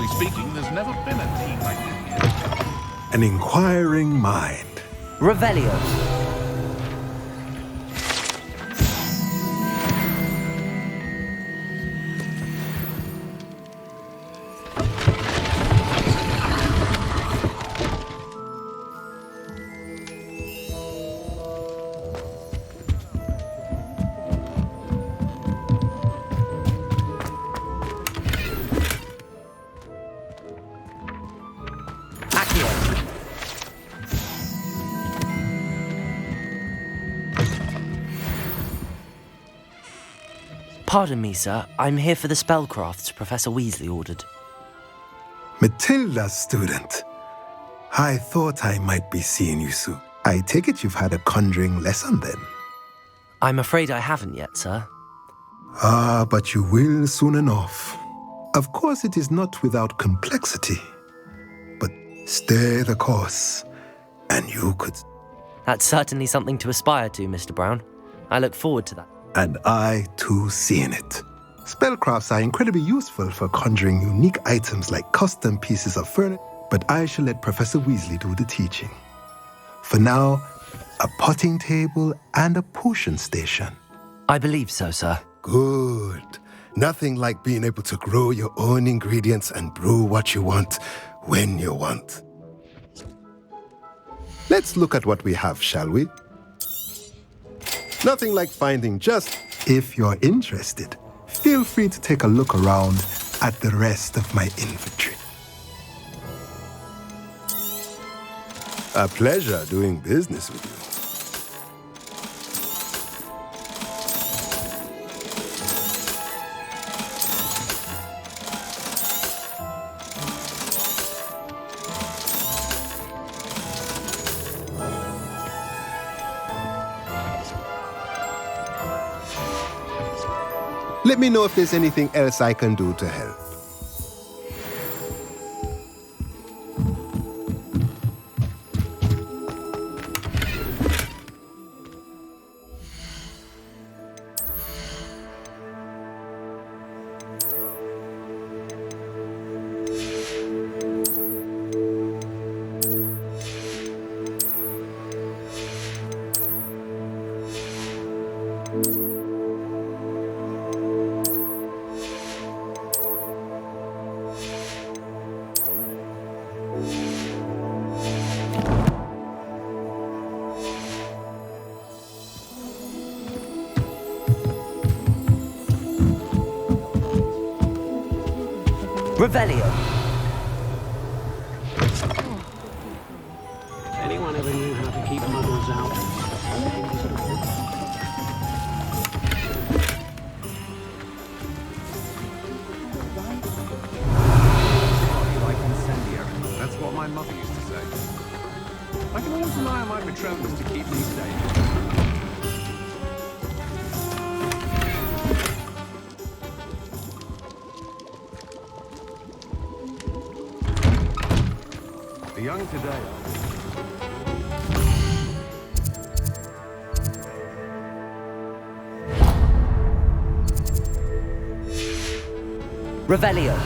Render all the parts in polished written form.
Strictly speaking, there's never been a team like this here. An inquiring mind. Revelio. Pardon me, sir. I'm here for the spellcrafts Professor Weasley ordered. Matilda's student. I thought I might be seeing you soon. I take it you've had a conjuring lesson then? I'm afraid I haven't yet, sir. Ah, but you will soon enough. Of course, it is not without complexity. But stay the course, and you could... That's certainly something to aspire to, Mr. Brown. I look forward to that. And I, too, seeing it. Spellcrafts are incredibly useful for conjuring unique items like custom pieces of furniture, but I shall let Professor Weasley do the teaching. For now, a potting table and a potion station. I believe so, sir. Good. Nothing like being able to grow your own ingredients and brew what you want, when you want. Let's look at what we have, shall we? Nothing like finding just... If you're interested, feel free to take a look around at the rest of my inventory. A pleasure doing business with you. Let me know if there's anything else I can do to help. Revelio. Anyone ever knew how to keep muggles out? Like incendiary. That's what my mother used to say. I can always rely on my betrothed to keep me safe. The young today Revelio.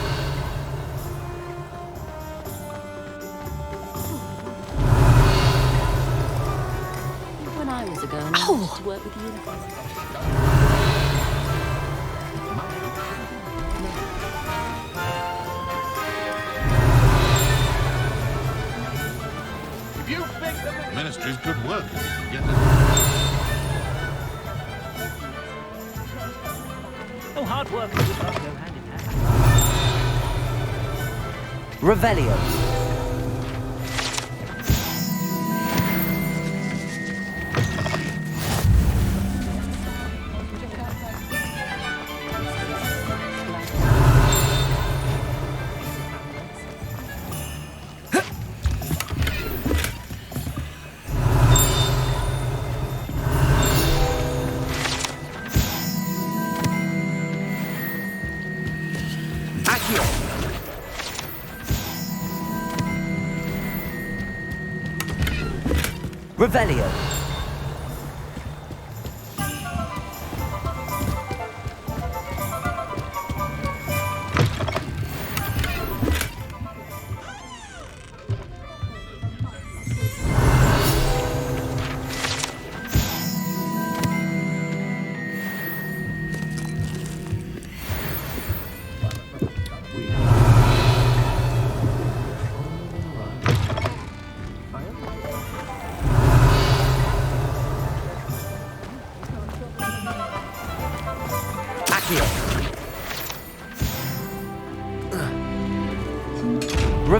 When I was a girl, I used to work with you. Ministry's good work. Oh, hard work and good luck go hand in hand. Revelio. Revelio.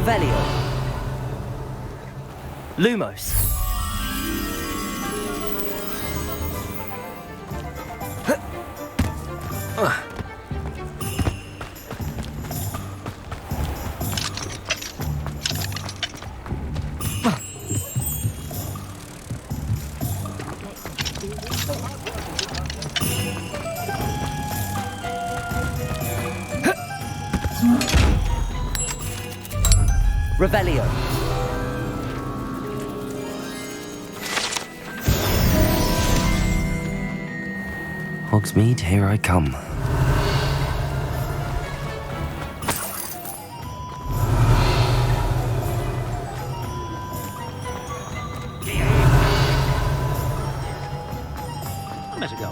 Revelio. Lumos. Revelio. Hogsmeade, here I come. Let it go.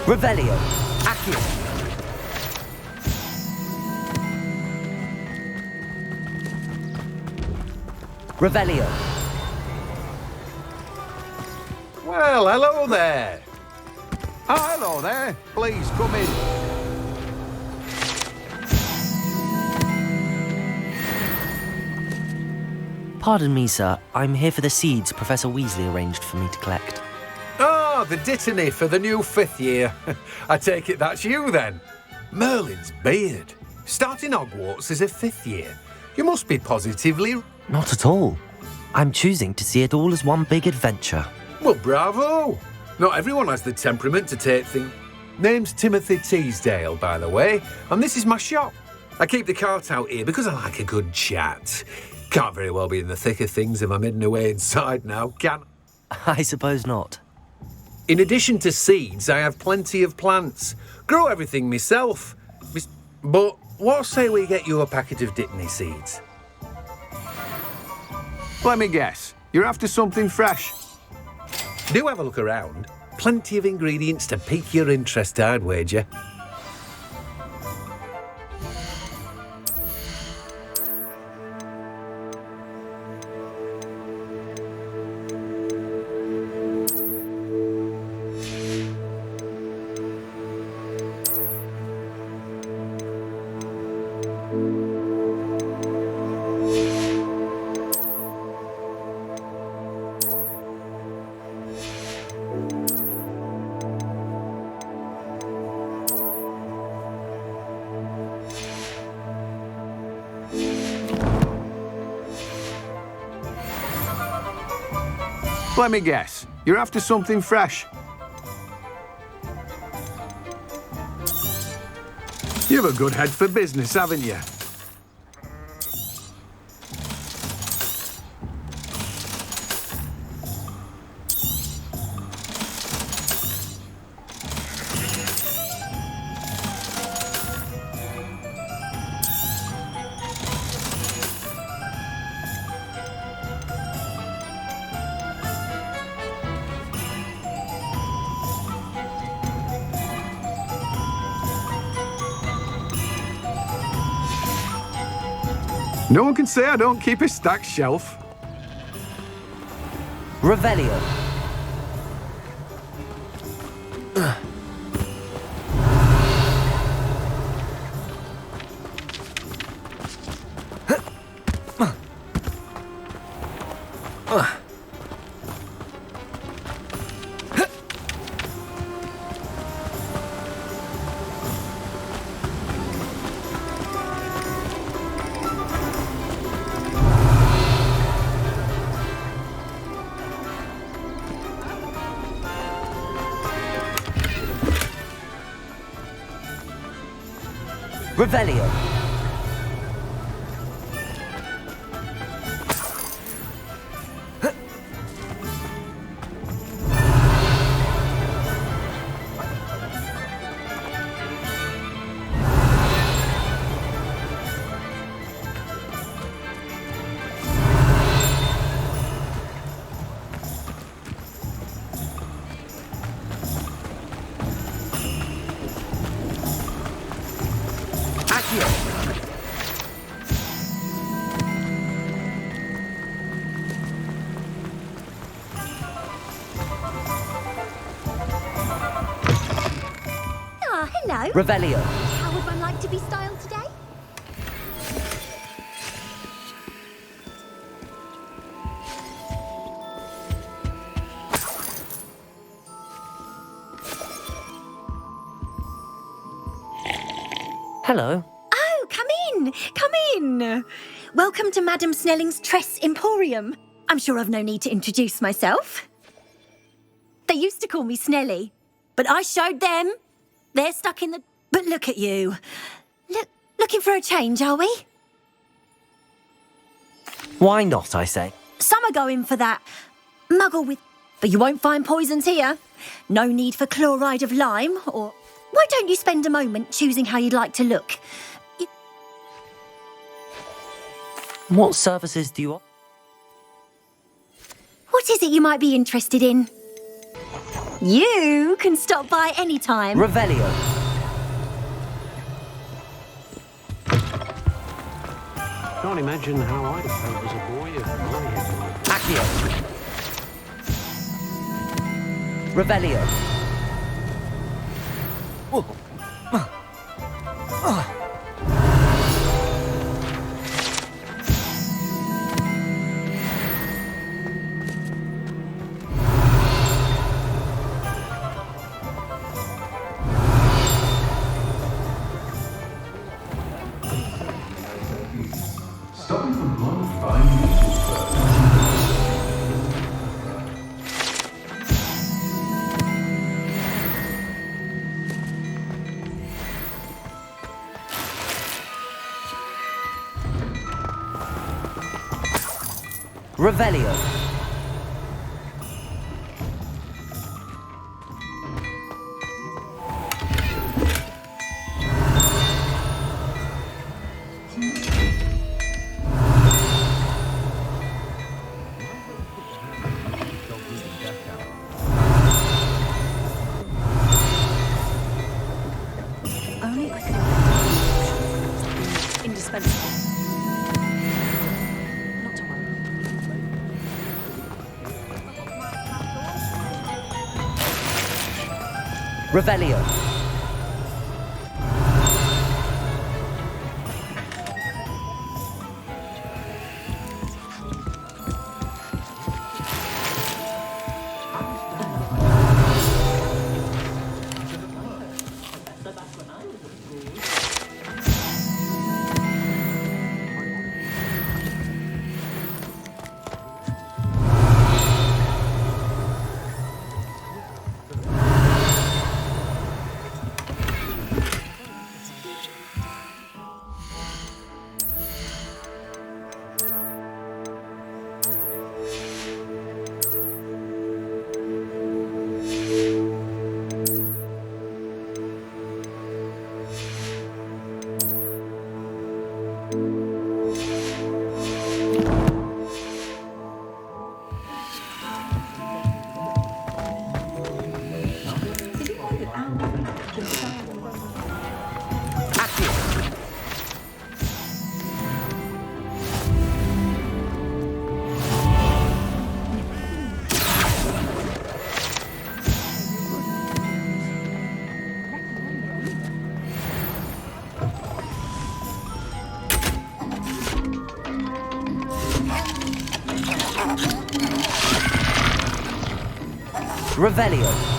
Revelio. Accio. Revelio. Well, hello there. Hello there. Please come in. Pardon me, sir. I'm here for the seeds Professor Weasley arranged for me to collect. Oh, the dittany for the new 5th year. I take it that's you then. Merlin's beard. Starting Hogwarts as a 5th year. You must be positively... Not at all. I'm choosing to see it all as one big adventure. Well, bravo. Not everyone has the temperament to take things. Name's Timothy Teasdale, by the way, and this is my shop. I keep the cart out here because I like a good chat. Can't very well be in the thick of things if I'm hidden away inside now, can I suppose not. In addition to seeds, I have plenty of plants. Grow everything myself. But what say we get you a packet of Dittany seeds? Let me guess. You're after something fresh. Do have a look around. Plenty of ingredients to pique your interest, I'd wager. Let me guess. You're after something fresh. You have a good head for business, haven't you? No one can say I don't keep a stacked shelf. Revelio. Revelio. Ah, hello. Revelio. How would one like to be styled today? Hello. Oh, come in. Come in. Welcome to Madame Snelling's Tress Emporium. I'm sure I've no need to introduce myself. They used to call me Snelly, but I showed them. They're stuck in the... But look at you. Looking for a change, are we? Why not, I say? Some are going for that muggle with... But you won't find poisons here. No need for chloride of lime, or... Why don't you spend a moment choosing how you'd like to look? What services do you offer? What is it you might be interested in? You can stop by any time. Revelio. Can't imagine how I'd felt as a boy if I had Accio. Revelio. Revelio. Only I could indispensable. Not to worry. Revelio. Revelio.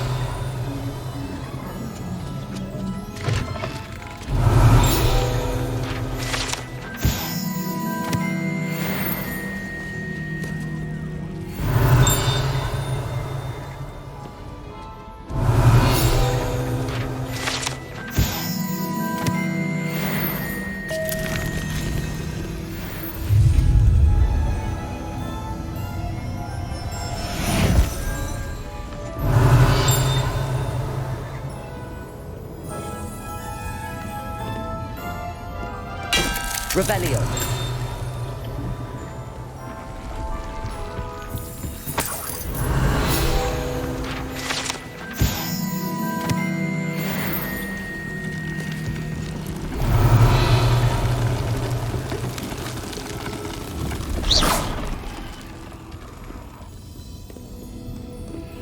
Revelio.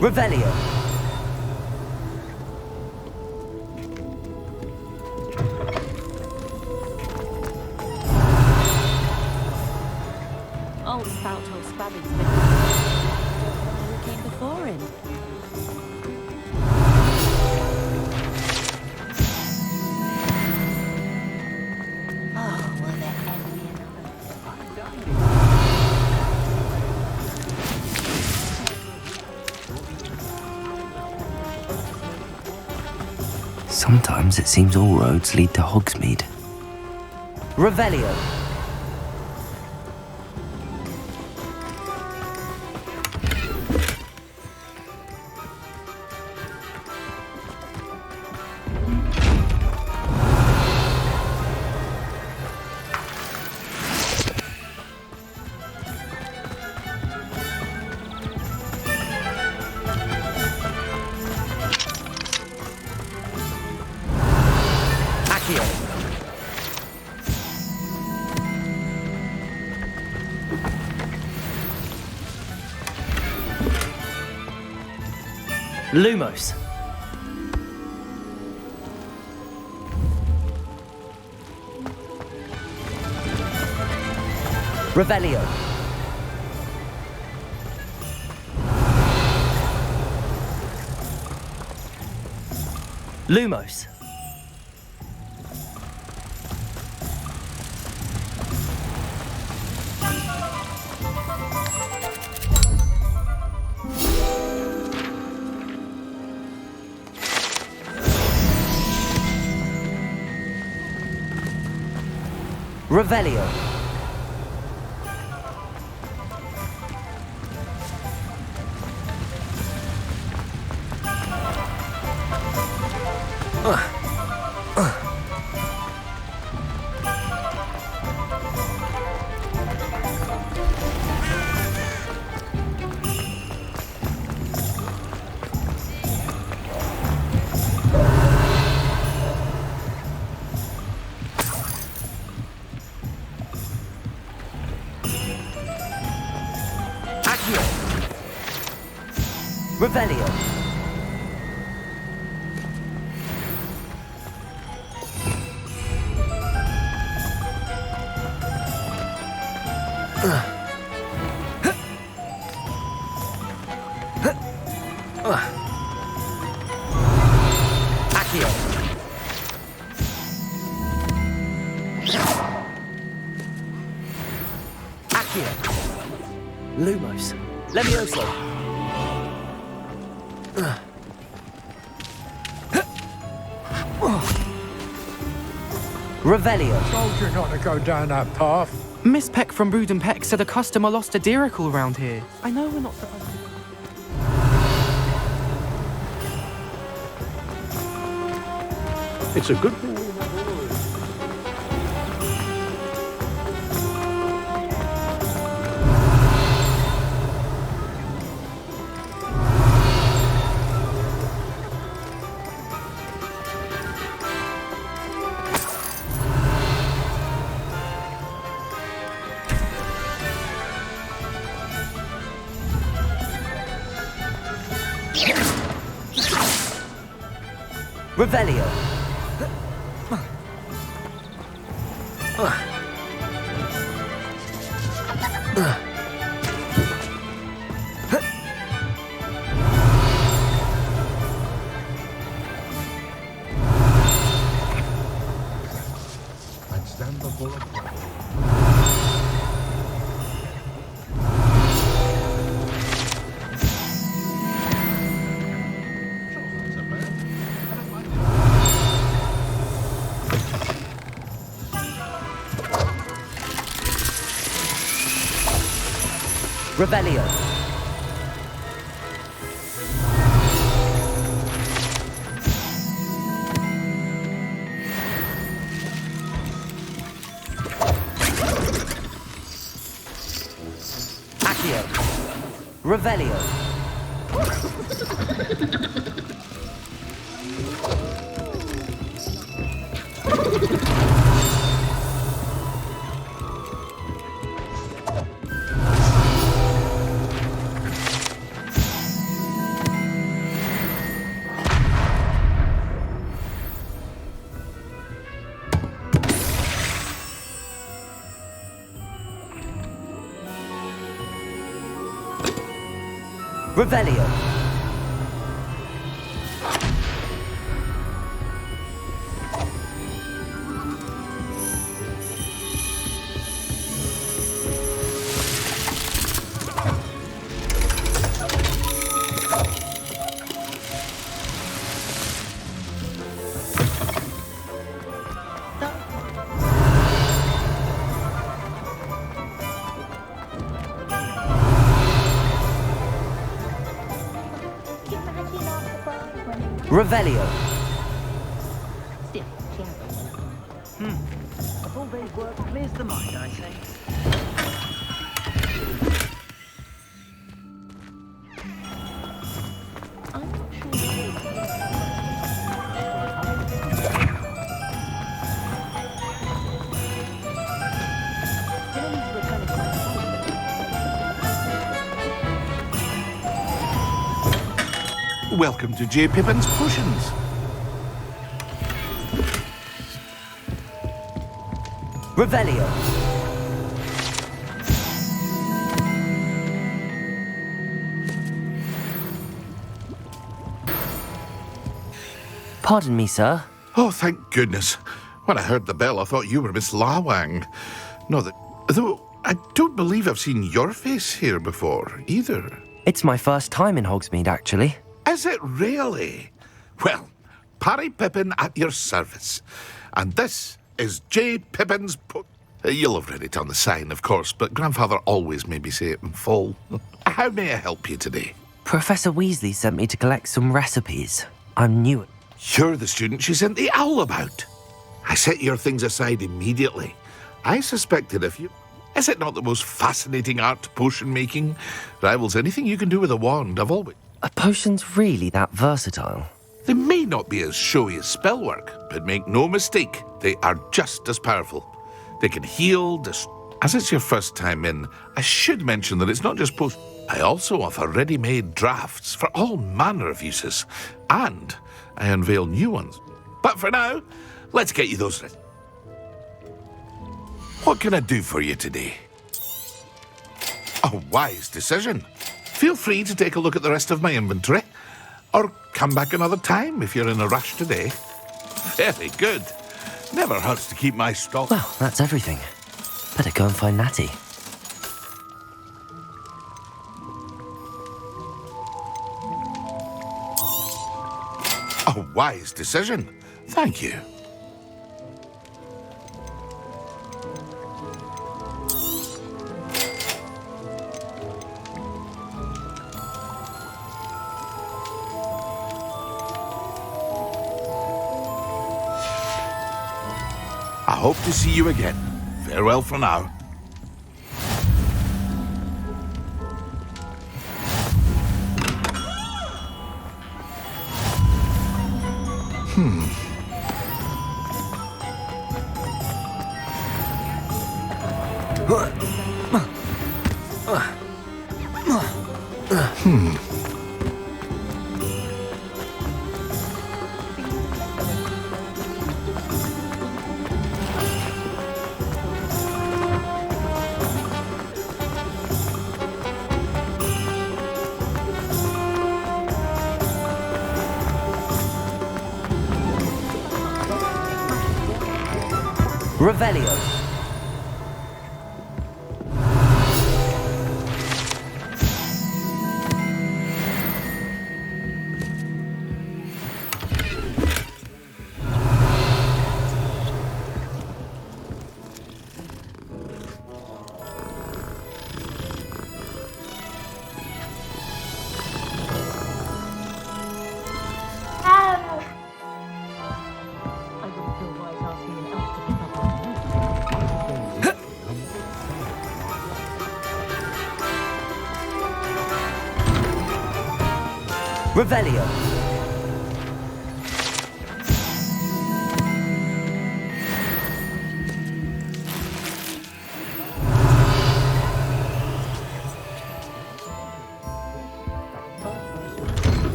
Revelio. Old spout old Spavin's been... Who came before him? Oh, will there ever be another? Sometimes it seems all roads lead to Hogsmeade. Revelio. Lumos. Revelio. Lumos. Revelio. Revelio. Accio. Accio. Lumos. Levioso. Revelio. Told you not to go down that path. Miss Peck from Brood and Peck said a customer lost a diricle around here. I know we're not supposed to... It's a good thing we have all of this. Revelio. I'd stand before a crowd. Revelio. Accio. Revelio. Revelio. Revelio. A full day's work clears the mind, I say. Welcome to J. Pippin's Potions. Revelio. Pardon me, sir. Oh, thank goodness. When I heard the bell, I thought you were Miss Lawang. No, though I don't believe I've seen your face here before, either. It's my first time in Hogsmeade, actually. Is it really? Well, Parry Pippin at your service. And this is J. Pippin's You'll have read it on the sign, of course, but Grandfather always made me say it in full. How may I help you today? Professor Weasley sent me to collect some recipes. I'm new. You're the student she sent the owl about. I set your things aside immediately. I suspected if you... Is it not the most fascinating art, potion making? Rivals anything you can do with a wand. I've always... Are potions really that versatile? They may not be as showy as spellwork, but make no mistake, they are just as powerful. They can heal, As it's your first time in, I should mention that it's not just potions. I also offer ready-made drafts for all manner of uses, and I unveil new ones. But for now, let's get you those. What can I do for you today? A wise decision. Feel free to take a look at the rest of my inventory, or come back another time if you're in a rush today. Very good. Never hurts to keep my stock. Well, that's everything. Better go and find Natty. A wise decision. Thank you. I hope to see you again. Farewell for now. Revelio. Revelio.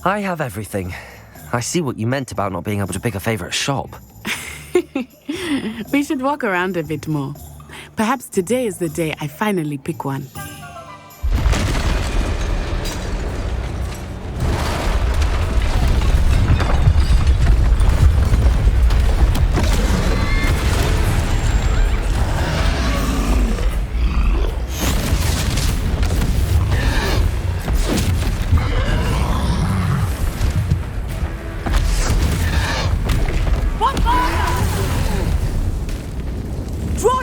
I have everything. I see what you meant about not being able to pick a favourite shop. We should walk around a bit more. Perhaps today is the day I finally pick one.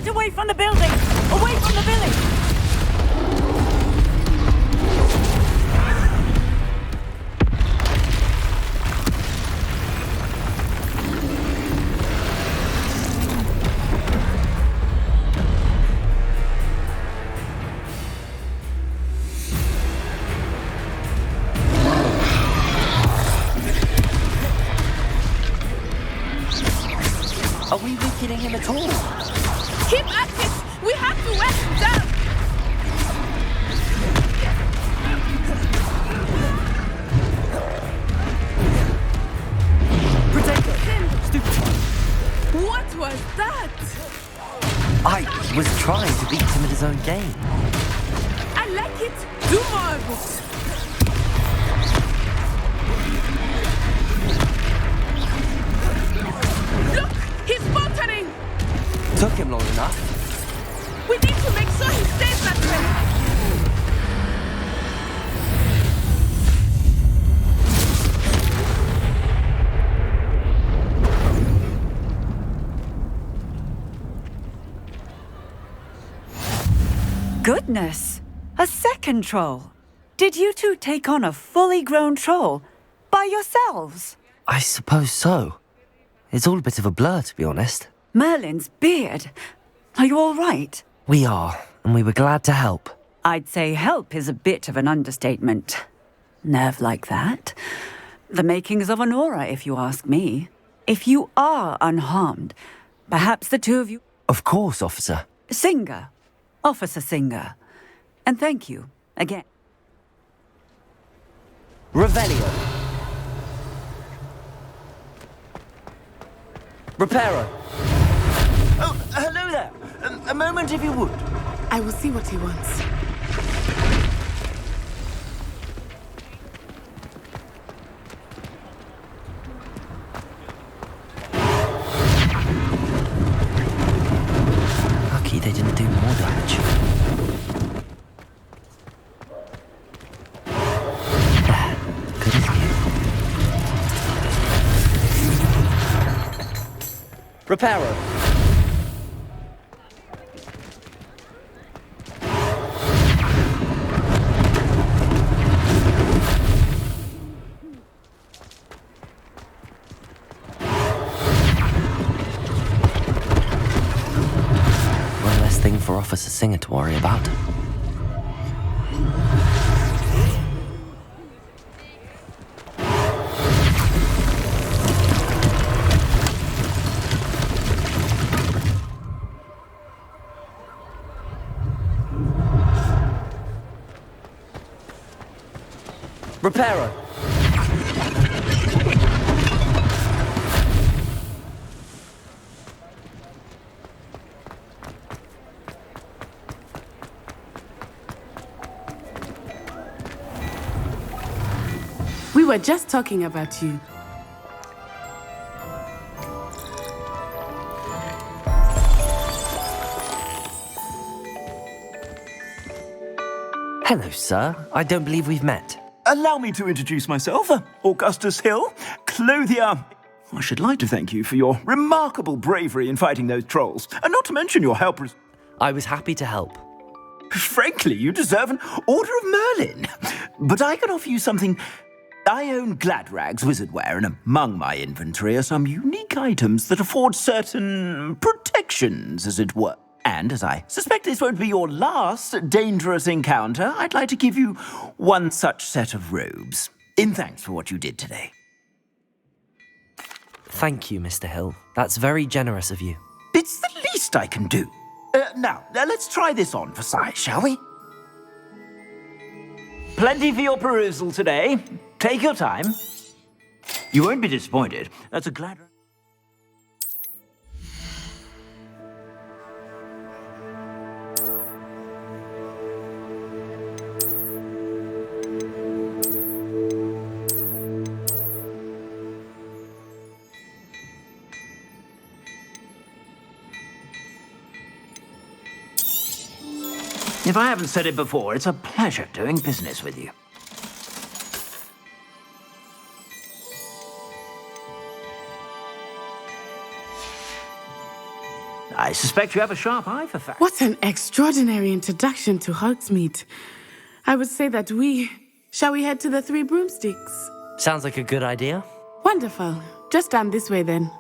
Away from the building! Away from the village! Are we weakening him at all? Keep at it! We have to wear him down! Protect him! Stupid. What was that? I was trying to beat him at his own game. I like it! Do more of it! Look! He's faltering! Took him long enough. We need to make sure he stays that way! Goodness! A second troll! Did you two take on a fully grown troll by yourselves? I suppose so. It's all a bit of a blur, to be honest. Merlin's beard. Are you all right? We are, and we were glad to help. I'd say help is a bit of an understatement. Nerve like that. The makings of an aura, if you ask me. If you are unharmed, perhaps the two of you... Of course, officer. Singer. Officer Singer. And thank you, again. Revelio. Reparo. Oh, hello there. A moment, if you would. I will see what he wants. Lucky they didn't do more damage. Good as new. Reparo. One less thing for Officer Singer to worry about. Reparo. We were just talking about you. Hello, sir. I don't believe we've met. Allow me to introduce myself, Augustus Hill, clothier. I should like to thank you for your remarkable bravery in fighting those trolls, and not to mention your help. I was happy to help. Frankly, you deserve an Order of Merlin. But I can offer you something. I own Gladrag's wizardware, and among my inventory are some unique items that afford certain protections, as it were. And as I suspect this won't be your last dangerous encounter, I'd like to give you one such set of robes, in thanks for what you did today. Thank you, Mr. Hill. That's very generous of you. It's the least I can do. Now, let's try this on for size, shall we? Plenty for your perusal today. Take your time. You won't be disappointed. That's a glad... If I haven't said it before, it's a pleasure doing business with you. I suspect you have a sharp eye for facts. What an extraordinary introduction to Hogsmeade. I would say that shall we head to the Three Broomsticks? Sounds like a good idea. Wonderful. Just down this way then.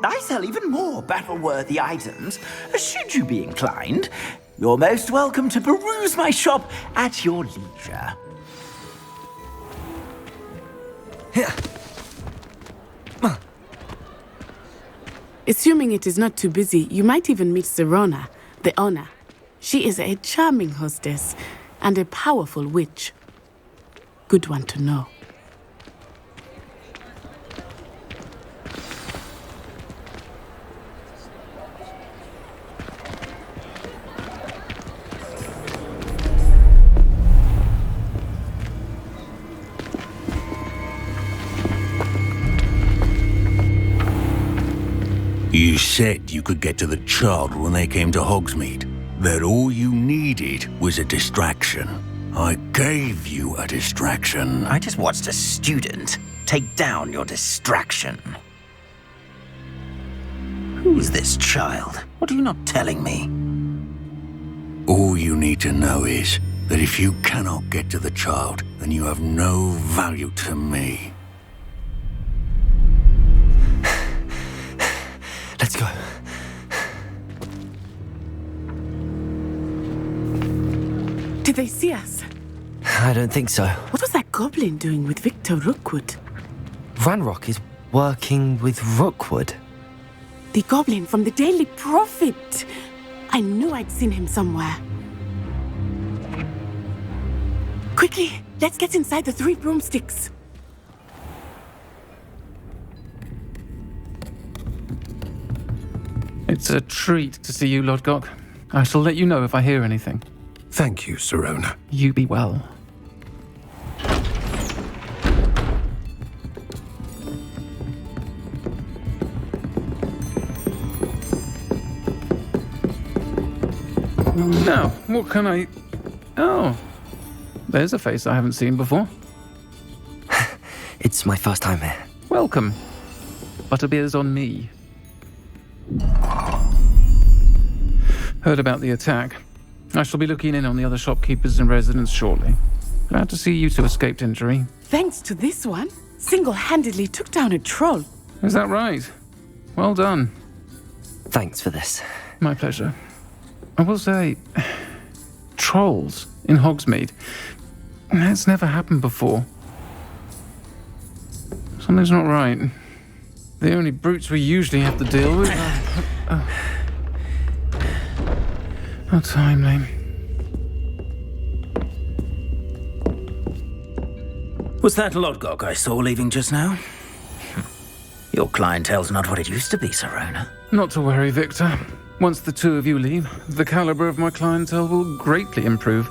I sell even more battle-worthy items. Should you be inclined, you're most welcome to peruse my shop at your leisure. Here. Assuming it is not too busy, you might even meet Serona, the owner. She is a charming hostess and a powerful witch. Good one to know. You said you could get to the child when they came to Hogsmeade. That all you needed was a distraction. I gave you a distraction. I just watched a student take down your distraction. Who is this child? What are you not telling me? All you need to know is that if you cannot get to the child, then you have no value to me. Let's go. Did they see us? I don't think so. What was that goblin doing with Victor Rookwood? Ranrock is working with Rookwood. The goblin from the Daily Prophet. I knew I'd seen him somewhere. Quickly, let's get inside the Three Broomsticks. It's a treat to see you, Lodgok. I shall let you know if I hear anything. Thank you, Serona. You be well. Now, what can I... Oh, there's a face I haven't seen before. It's my first time here. Welcome. Butterbeer's on me. Heard about the attack. I shall be looking in on the other shopkeepers and residents shortly. Glad to see you two escaped injury. Thanks to this one, single-handedly took down a troll. Is that right? Well done. Thanks for this. My pleasure. I will say, trolls in Hogsmeade. That's never happened before. Something's not right. The only brutes we usually have to deal with. How timely. Was that Lodgok I saw leaving just now? Your clientele's not what it used to be, Serona. Not to worry, Victor. Once the two of you leave, the caliber of my clientele will greatly improve.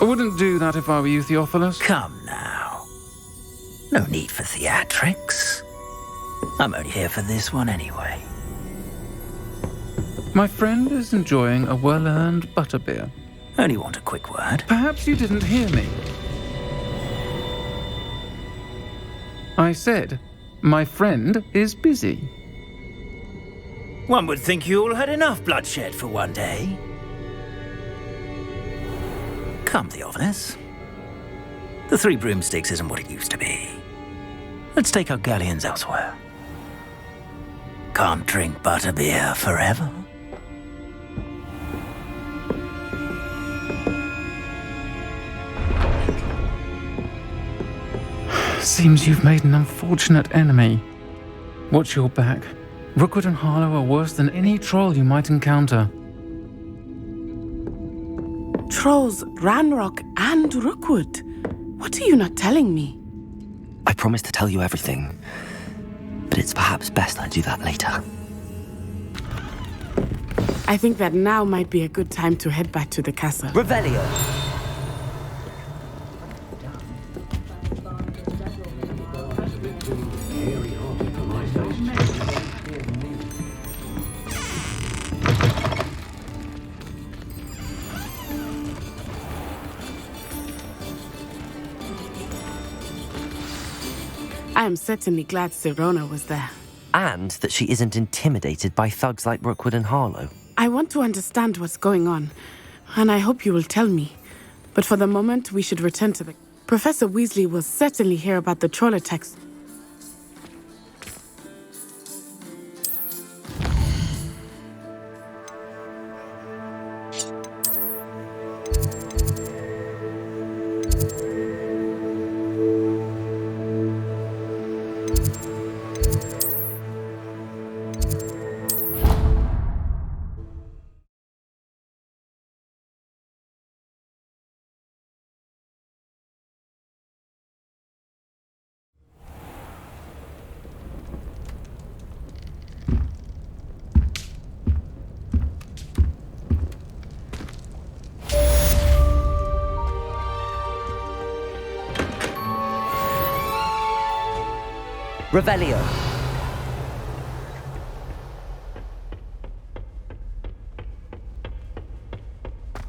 I wouldn't do that if I were you, Theophilus. Come now. No need for theatrics. I'm only here for this one anyway. My friend is enjoying a well-earned butterbeer. Only want a quick word. Perhaps you didn't hear me. I said, my friend is busy. One would think you all had enough bloodshed for one day. Come, Theophilus. The Three Broomsticks isn't what it used to be. Let's take our galleons elsewhere. Can't drink butterbeer forever. Seems you've made an unfortunate enemy. Watch your back. Rookwood and Harlow are worse than any troll you might encounter. Trolls, Ranrock, and Rookwood. What are you not telling me? I promised to tell you everything, but it's perhaps best I do that later. I think that now might be a good time to head back to the castle. Revelio! I am certainly glad Sirona was there. And that she isn't intimidated by thugs like Rookwood and Harlow. I want to understand what's going on, and I hope you will tell me. But for the moment, we should return to the... Professor Weasley will certainly hear about the troll attacks. Revelio!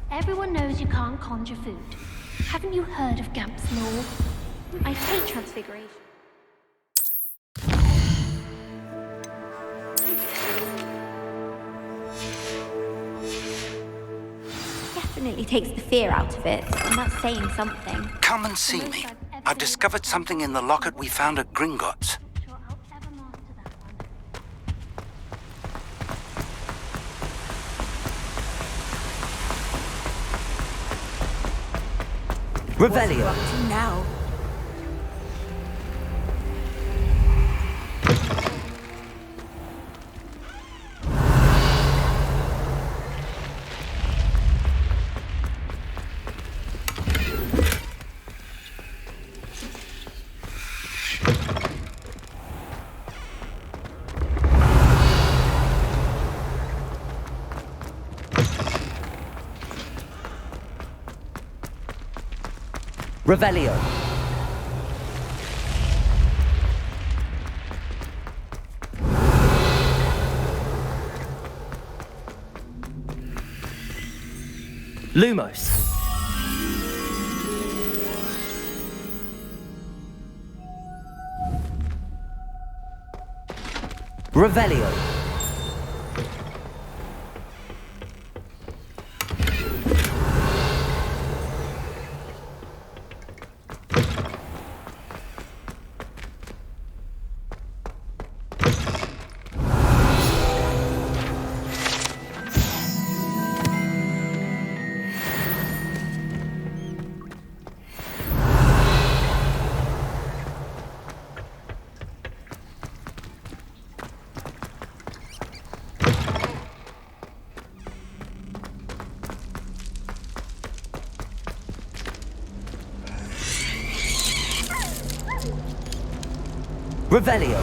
Everyone knows you can't conjure food. Haven't you heard of Gamp's law? I hate transfiguration. Definitely takes the fear out of it, and that's saying something. Come and see me. I've discovered something in the locket we found at Gringotts. Revelio! What's up to now? Revelio! Lumos! Revelio! Revelio!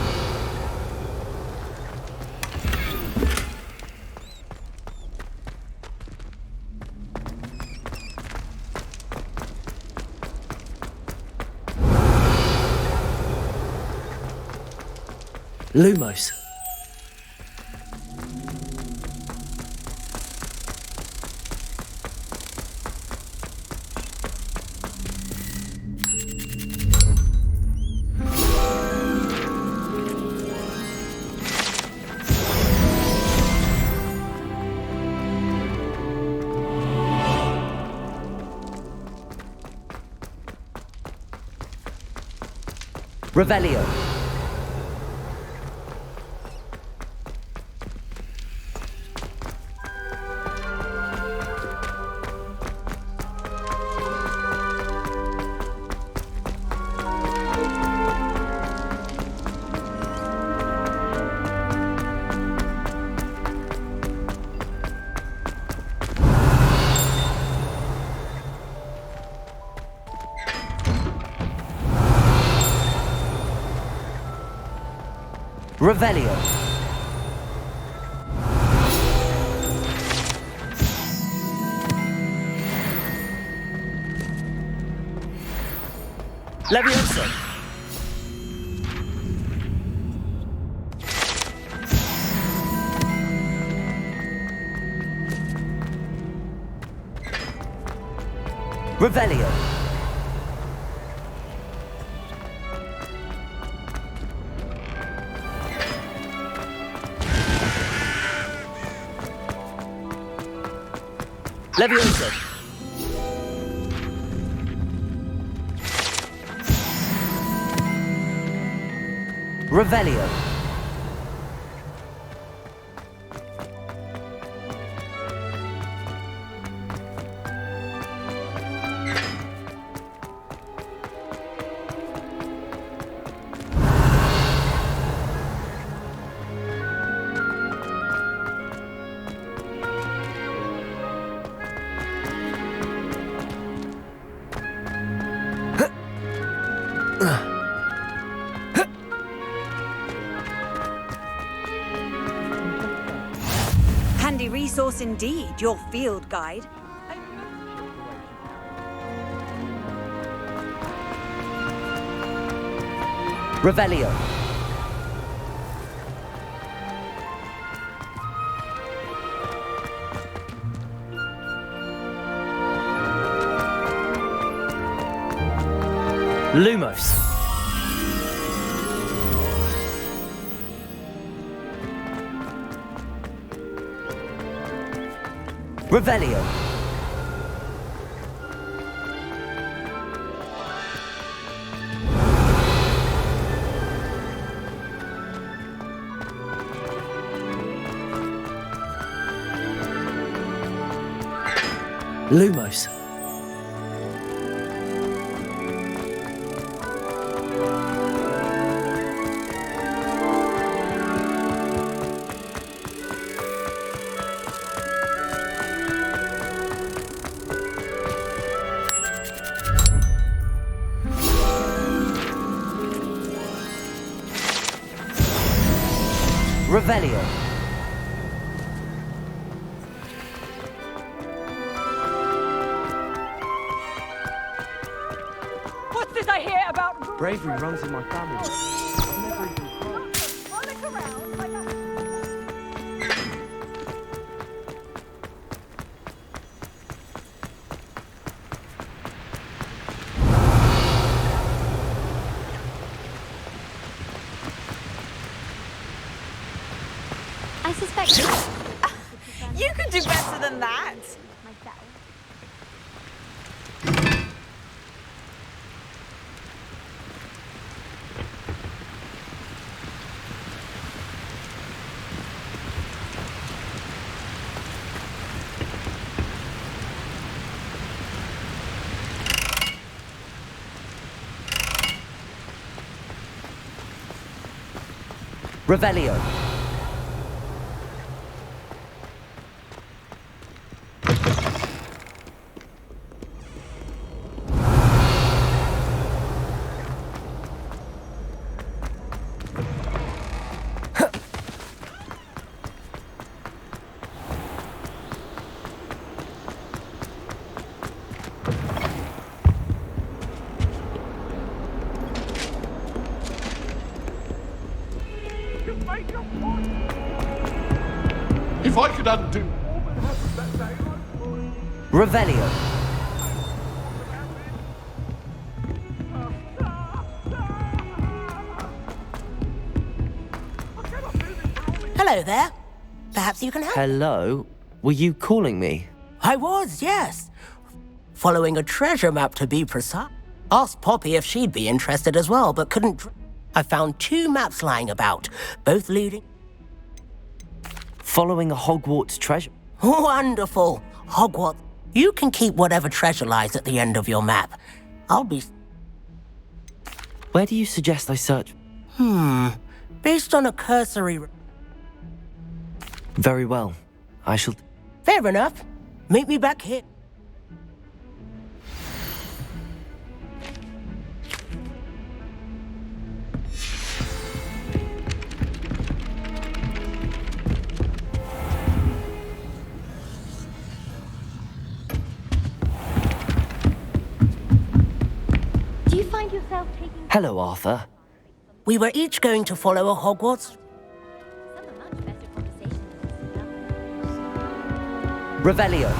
Lumos! Revelio! Revelio. Leviosa. Revelio. Leviosa. Revelio. Handy resource indeed, your field guide. Revelio. Lumos. Revelio. Lumos. Revelio. What's this I hear about bravery runs in my family. I suspect You could do better than that. Revelio. If I could undo... Revelio. Hello there. Perhaps you can help? Hello? Were you calling me? I was, yes. Following a treasure map, to be precise. Asked Poppy if she'd be interested as well, but couldn't... I found 2 maps lying about, both leading... Following a Hogwarts treasure? Wonderful. Hogwarts. You can keep whatever treasure lies at the end of your map. I'll be... Where do you suggest I search? Based on a cursory... Very well. I shall... Fair enough. Meet me back here. yourself taking... Hello, Arthur. We were each going to follow a Hogwarts. Revelio.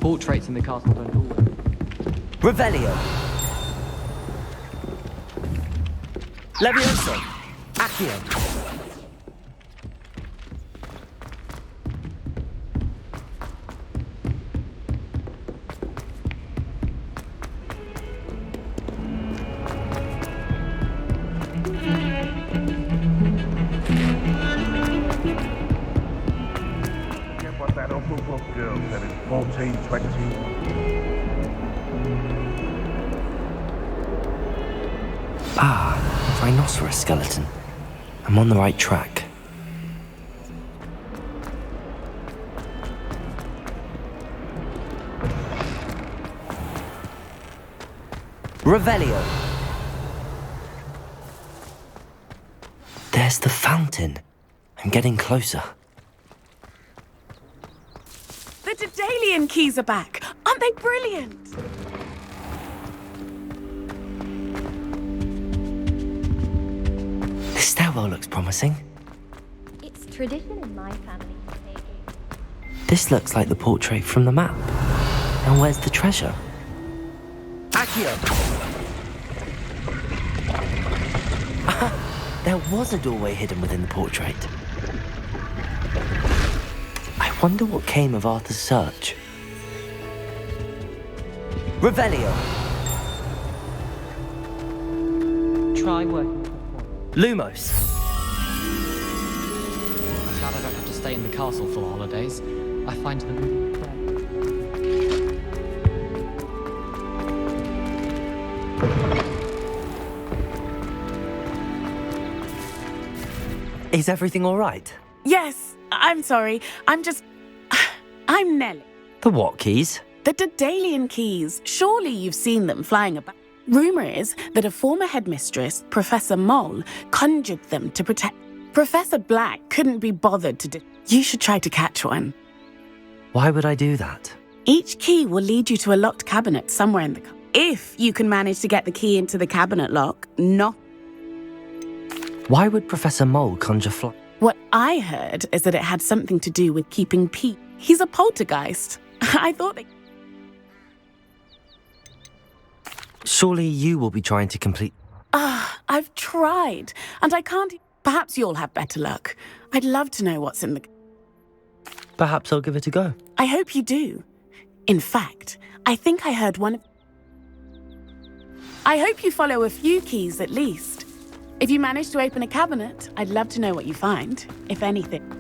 Portraits in the castle don't always. Revelio. Levioso. Accio. What that Uncle Book girl said in 1420. Ah, rhinoceros skeleton. I'm on the right track. Revelio. There's the fountain. I'm getting closer. The Daedalian keys are back. Aren't they brilliant? This stairwell looks promising. It's tradition in my family to play games. This looks like the portrait from the map. And where's the treasure? Accio! There was a doorway hidden within the portrait. I wonder what came of Arthur's search. Revelio. Try working. Lumos. I'm glad I don't have to stay in the castle for holidays. I find them... Is everything all right? Yes, I'm sorry. I'm Nellie. The what keys? The Daedalian keys. Surely you've seen them flying about. Rumour is that a former headmistress, Professor Mole, conjured them to protect... Professor Black couldn't be bothered to do... You should try to catch one. Why would I do that? Each key will lead you to a locked cabinet somewhere in the... If you can manage to get the key into the cabinet lock, not... Why would Professor Mole conjure fly? What I heard is that it had something to do with keeping peace. He's a poltergeist. I thought they... Surely you will be trying to complete... I've tried, and I can't... Perhaps you'll have better luck. I'd love to know what's in the... Perhaps I'll give it a go. I hope you do. In fact, I think I heard one of... I hope you follow a few keys at least. If you manage to open a cabinet, I'd love to know what you find, if anything.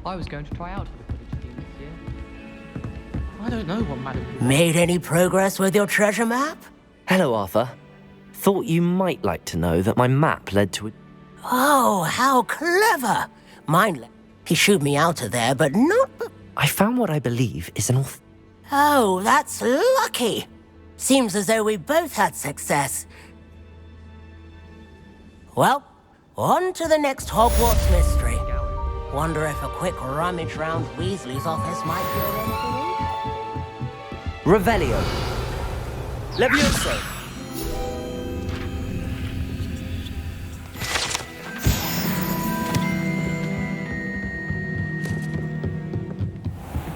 I was going to try out for the Quidditch team this year. I don't know what Madam... Made any progress with your treasure map? Hello, Arthur. Thought you might like to know that my map led to a... Oh, how clever! Mine he shooed me out of there, but not... I found what I believe is an Oh, that's lucky! Seems as though we both had success. Well, on to the next Hogwarts mystery. Wonder if a quick rummage round Weasley's office might be of anything? Revelio. Levioso.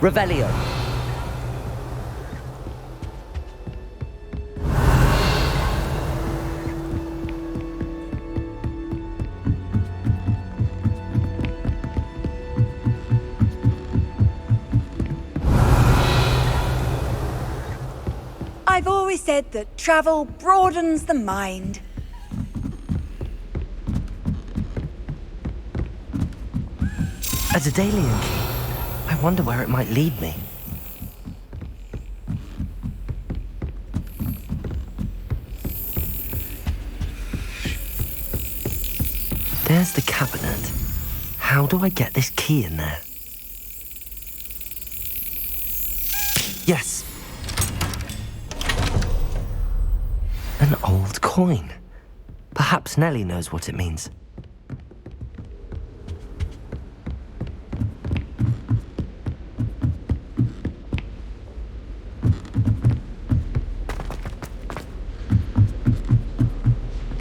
Revelio. I've always said that travel broadens the mind. A Daedalian key. I wonder where it might lead me. There's the cabinet. How do I get this key in there? Yes. An old coin. Perhaps Nellie knows what it means.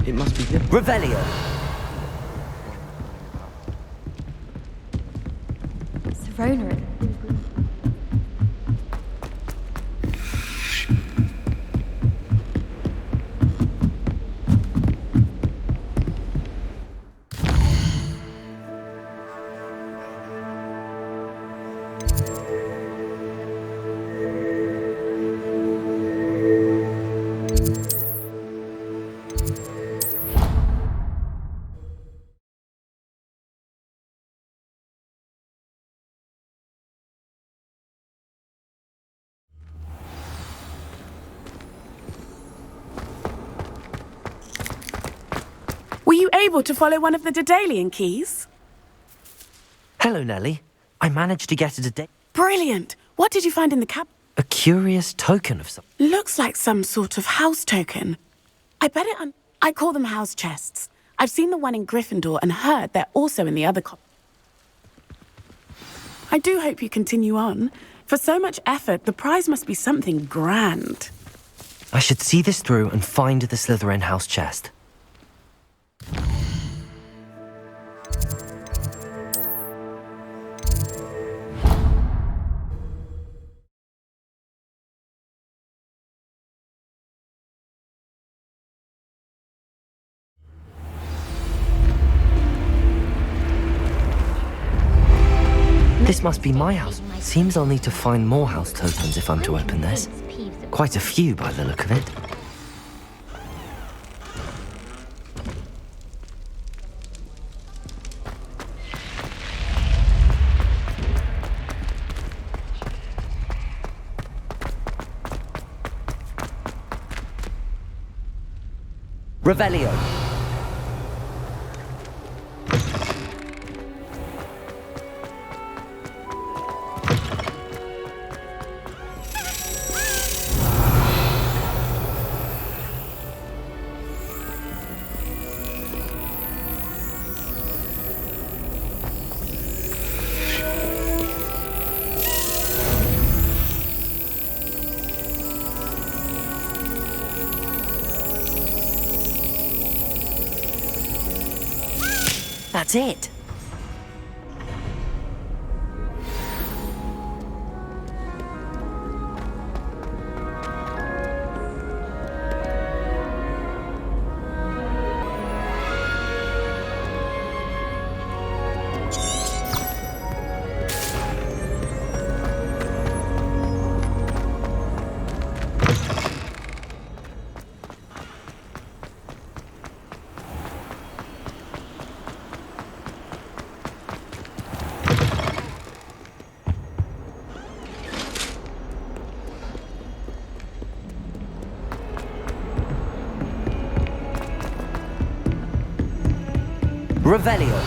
It must be good. Revelio. Unwritten. Were you able to follow one of the Daedalian keys? Hello, Nellie. I managed to get it Brilliant! What did you find in the cab? a curious token of some. Looks like some sort of house token. I bet it I call them house chests. I've seen the one in Gryffindor and heard they're also in the other I do hope you continue on. For so much effort, the prize must be something grand. I should see this through and find the Slytherin house chest. This must be my house. Seems I'll need to find more house tokens if I'm to open this. Quite a few by the look of it. Revelio. That's it. Revelio.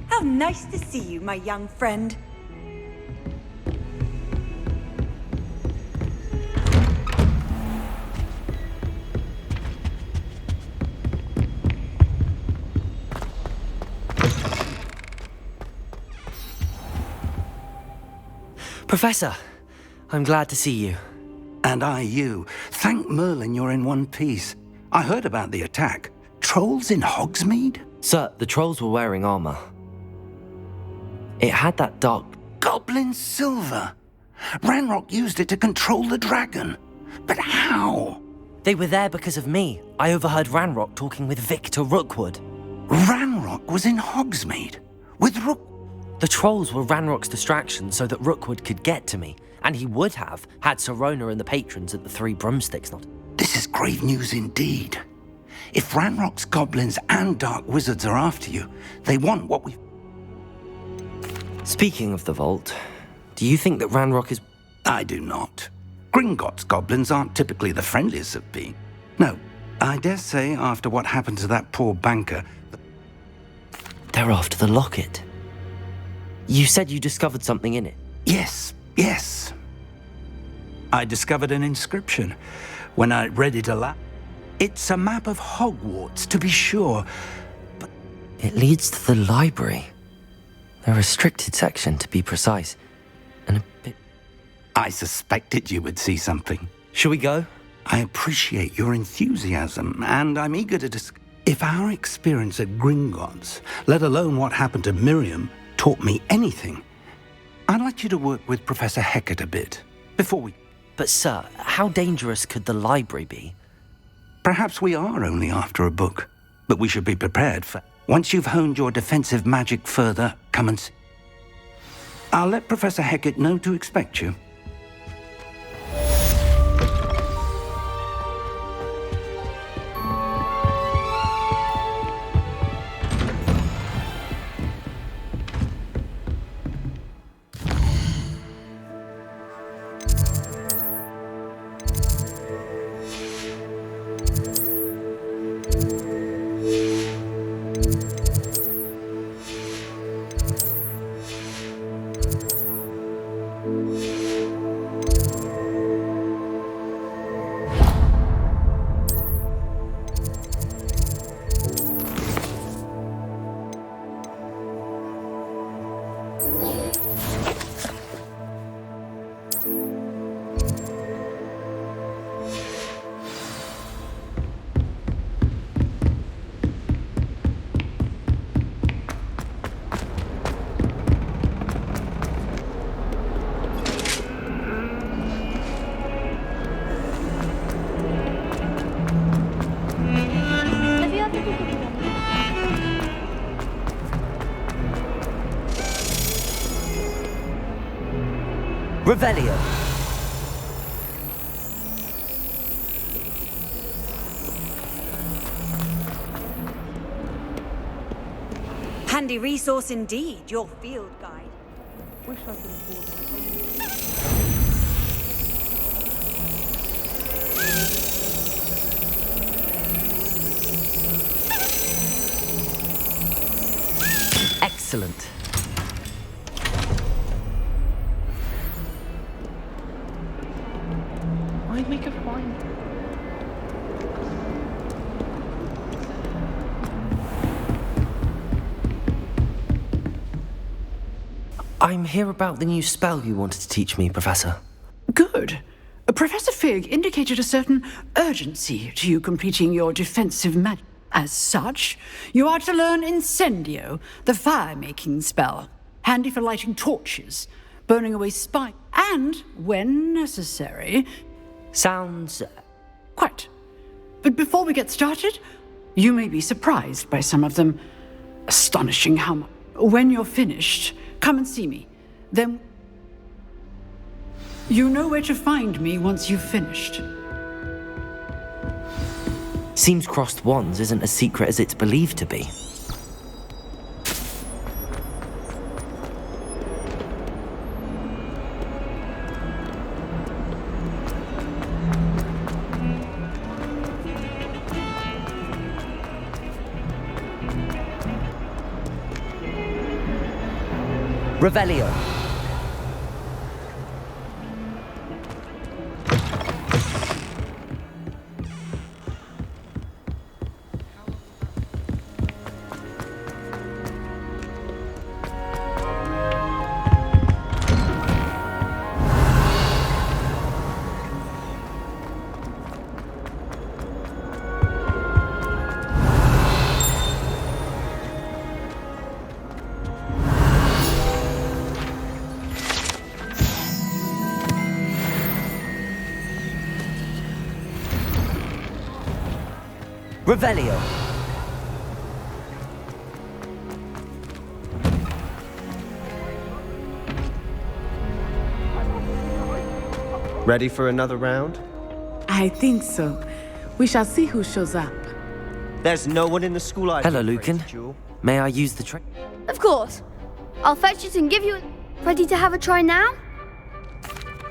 How nice to see you, my young friend. Professor, I'm glad to see you. And I you. Thank Merlin you're in one piece. I heard about the attack. Trolls in Hogsmeade? Sir, the trolls were wearing armor. It had that dark... Goblin silver! Ranrock used it to control the dragon. But how? They were there because of me. I overheard Ranrock talking with Victor Rookwood. Ranrock was in Hogsmeade? With Rook... The trolls were Ranrock's distraction so that Rookwood could get to me. And he would have, had Sirona and the patrons at the Three Broomsticks not... This is grave news indeed. If Ranrock's goblins and dark wizards are after you, they want what we... Speaking of the vault, do you think that Ranrock is... I do not. Gringotts goblins aren't typically the friendliest of beings. No, I dare say after what happened to that poor banker... They're after the locket. You said you discovered something in it. Yes. I discovered an inscription when I read it aloud. It's a map of Hogwarts, to be sure, but... It leads to the library. A restricted section, to be precise. And a bit... I suspected you would see something. Shall we go? I appreciate your enthusiasm, and I'm eager to discuss... If our experience at Gringotts, let alone what happened to Miriam, taught me anything, I'd like you to work with Professor Hecat a bit, before we... But sir, how dangerous could the library be? Perhaps we are only after a book, but we should be prepared for... Once you've honed your defensive magic further, come and see. I'll let Professor Hecat know to expect you. Revelio. Handy resource indeed, your field guide. Wish I could afford Excellent. I'd make a fine. I'm here about the new spell you wanted to teach me, Professor. Good. Professor Fig indicated a certain urgency to you completing your defensive magic. As such, you are to learn Incendio, the fire-making spell, handy for lighting torches, burning away spikes, and, when necessary... Sounds... Quite. But before we get started, you may be surprised by some of them. Astonishing how much. When you're finished, come and see me. Then... You know where to find me once you've finished. Seems crossed wands isn't as secret as it's believed to be. Revelio. Revelio. Ready for another round? I think so. We shall see who shows up. There's no one in the school I Hello, Lucan. May I use the trick? Of course. I'll fetch it and give you... Ready to have a try now?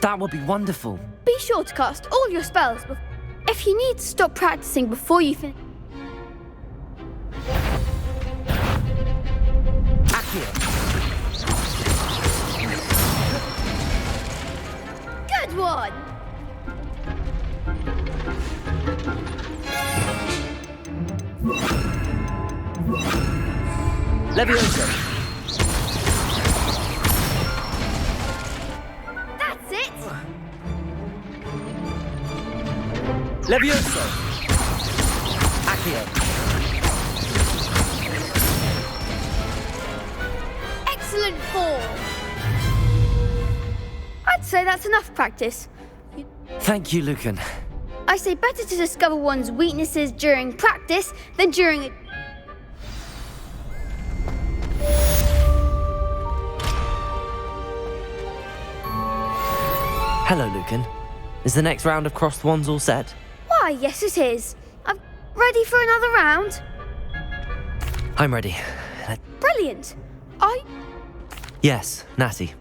That would be wonderful. Be sure to cast all your spells. If you need to stop practicing before you finish... Accio. Good one! Levioso. That's it! Levioso. Accio. Excellent form! I'd say that's enough practice. Thank you, Lucan. I say better to discover one's weaknesses during practice than during a... Hello, Lucan. Is the next round of crossed wands all set? Why, yes it is. I'm ready for another round. I'm ready. Brilliant. Yes, Natty.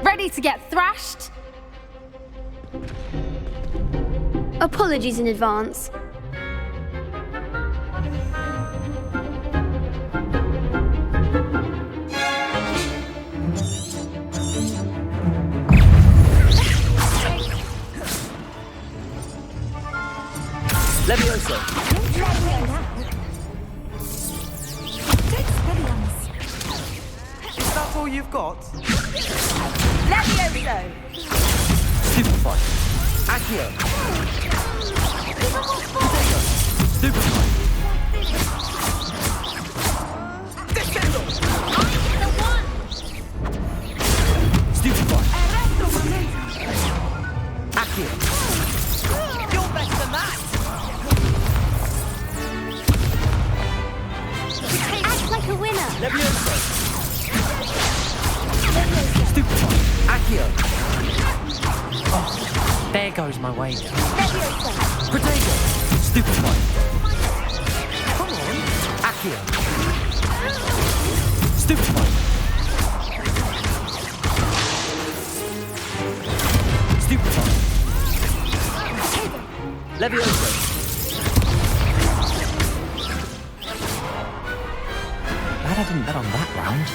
Ready to get thrashed? Apologies in advance. Levioso. Is that all you've got? Levioso. Stupefy. Accio. Stupefy. Descendo. Stupefy. Accio. You're better than that. Act like a winner. Levioso. Stupefy. Accio. Oh, there goes my wager. Protego. Stupefy. Come on. Accio. Stupefy. Stupefy. Levioso. Glad I didn't bet on that round.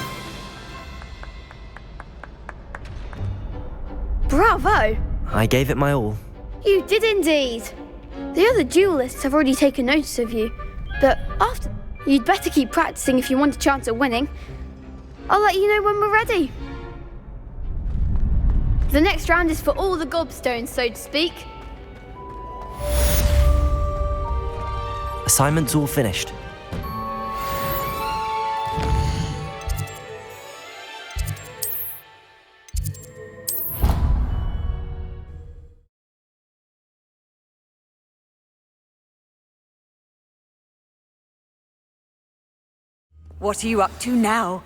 Bravo! I gave it my all. You did indeed. The other duelists have already taken notice of you, but after... You'd better keep practicing if you want a chance at winning. I'll let you know when we're ready. The next round is for all the gobstones, so to speak. Assignment's all finished. What are you up to now?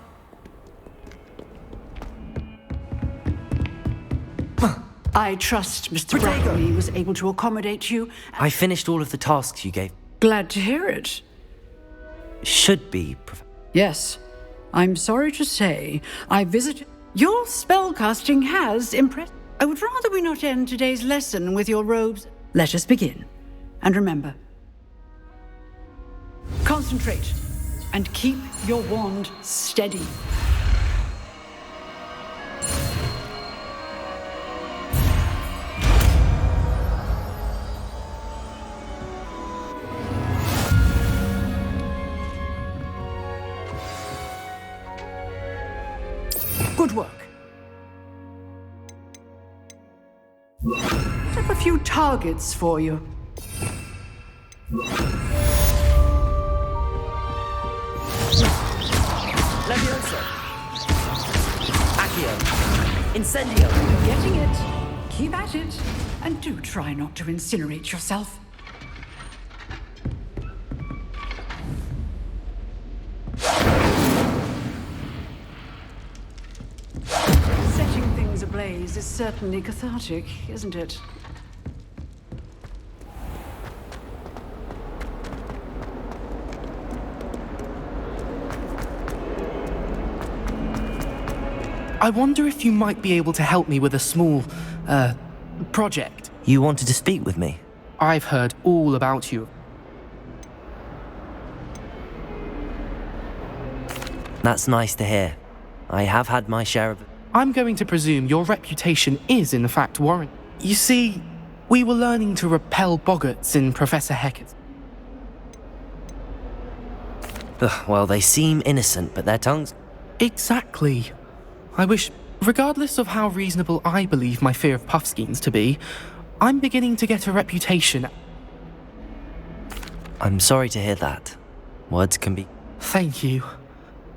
I trust Mr. Brackley was able to accommodate you. I finished all of the tasks you gave. Glad to hear it. Should be. Yes. I'm sorry to say, I visited... Your spellcasting has impressed... I would rather we not end today's lesson with your robes. Let us begin. And remember, concentrate and keep your wand steady. Good work. Set up a few targets for you. Levioso. Accio. Incendio. Getting it. Keep at it. And do try not to incinerate yourself. Setting things ablaze is certainly cathartic, isn't it? I wonder if you might be able to help me with a small, project. You wanted to speak with me? I've heard all about you. That's nice to hear. I have had my share of... I'm going to presume your reputation is in fact warranted. You see, we were learning to repel boggarts in Professor Hecker's. Well, they seem innocent, but their tongues... Exactly. I wish, regardless of how reasonable I believe my fear of Puffskeins to be, I'm beginning to get a reputation. I'm sorry to hear that. Words can be... Thank you.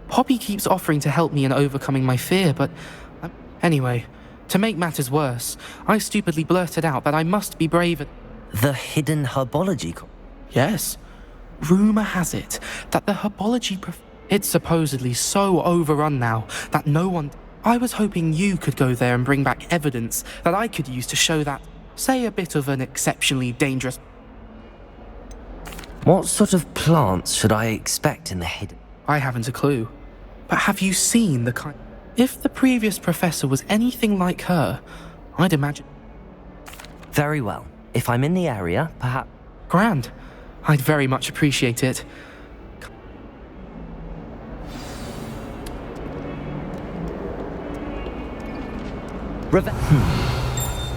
Poppy keeps offering to help me in overcoming my fear, but... Anyway, to make matters worse, I stupidly blurted out that I must be brave. The hidden herbology... Yes. Rumour has it that the herbology... It's supposedly so overrun now that no one... I was hoping you could go there and bring back evidence that I could use to show that, say, a bit of an exceptionally dangerous... What sort of plants should I expect in the hidden... I haven't a clue. But have you seen the kind... If the previous professor was anything like her, I'd imagine... Very well. If I'm in the area, perhaps... Grand. I'd very much appreciate it.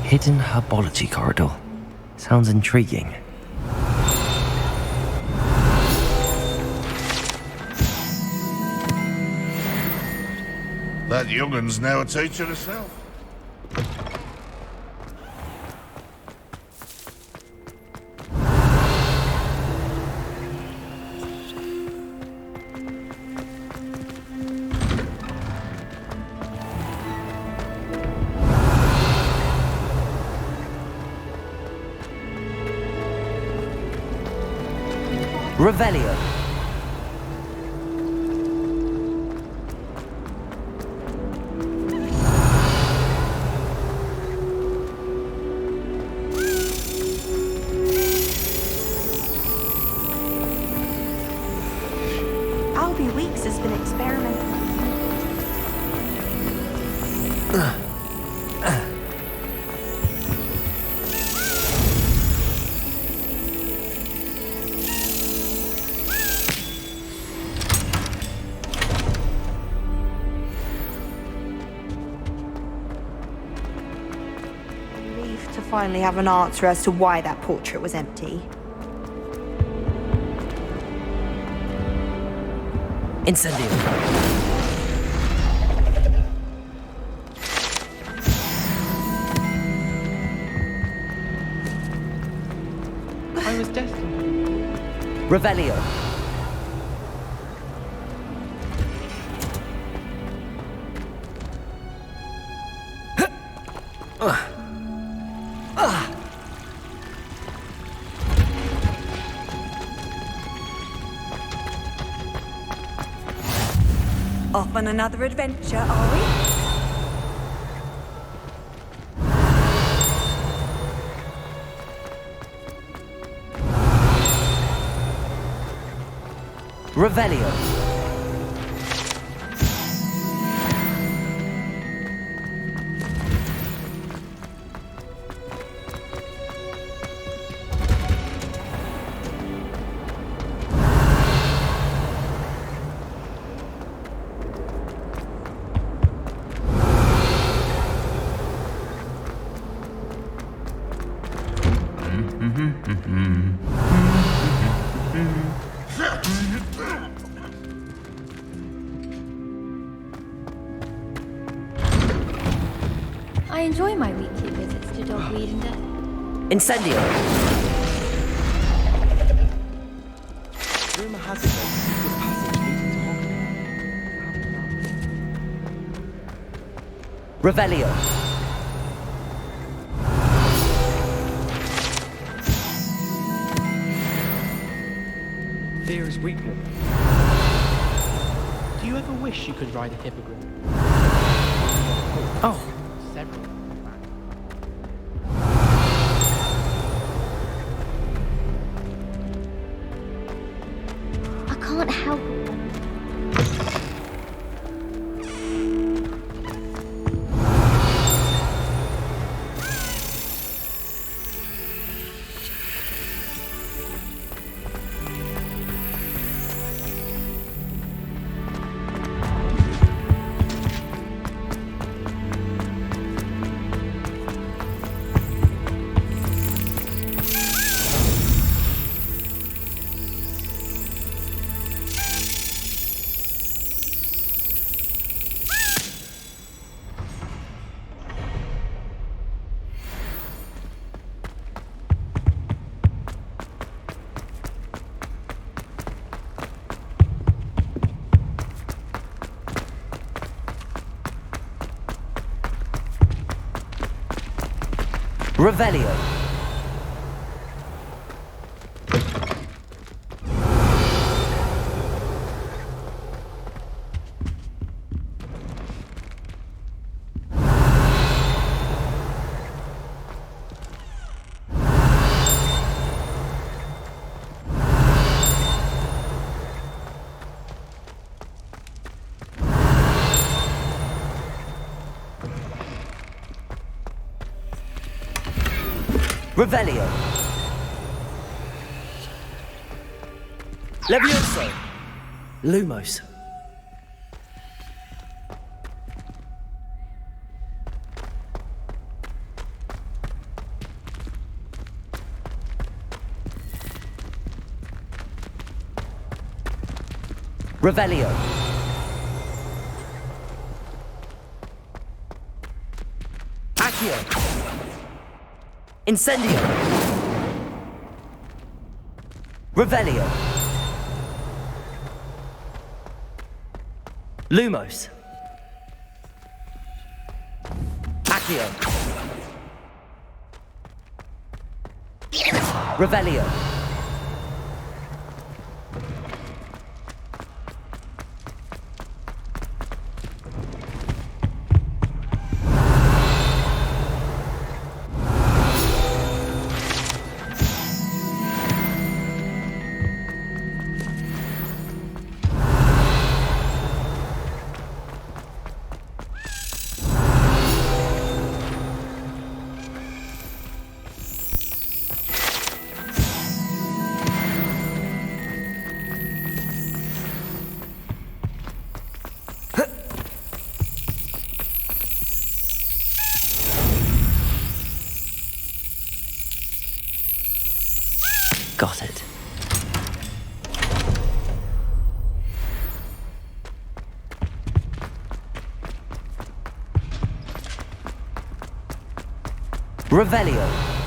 Hidden herbology corridor. Sounds intriguing. That youngun's now a teacher herself. Revelio. Albie Weeks has been experimenting. Finally have an answer as to why that portrait was empty. Incendio. I was destined. Revelio. Off on another adventure, are we? Revelio. I enjoy my weekly visits to Dogweed and Death. Incendio. Rumour has it there's a secret passage leading to Hogwarts. Revelio. Fear is weakness. Do you ever wish you could ride a hippogriff? Oh. Several. I can't help it. Revelio. Revelio. Levioso. Lumos. Revelio. Accio. Incendio. Revelio. Lumos. Accio. Revelio. Got it. Revelio.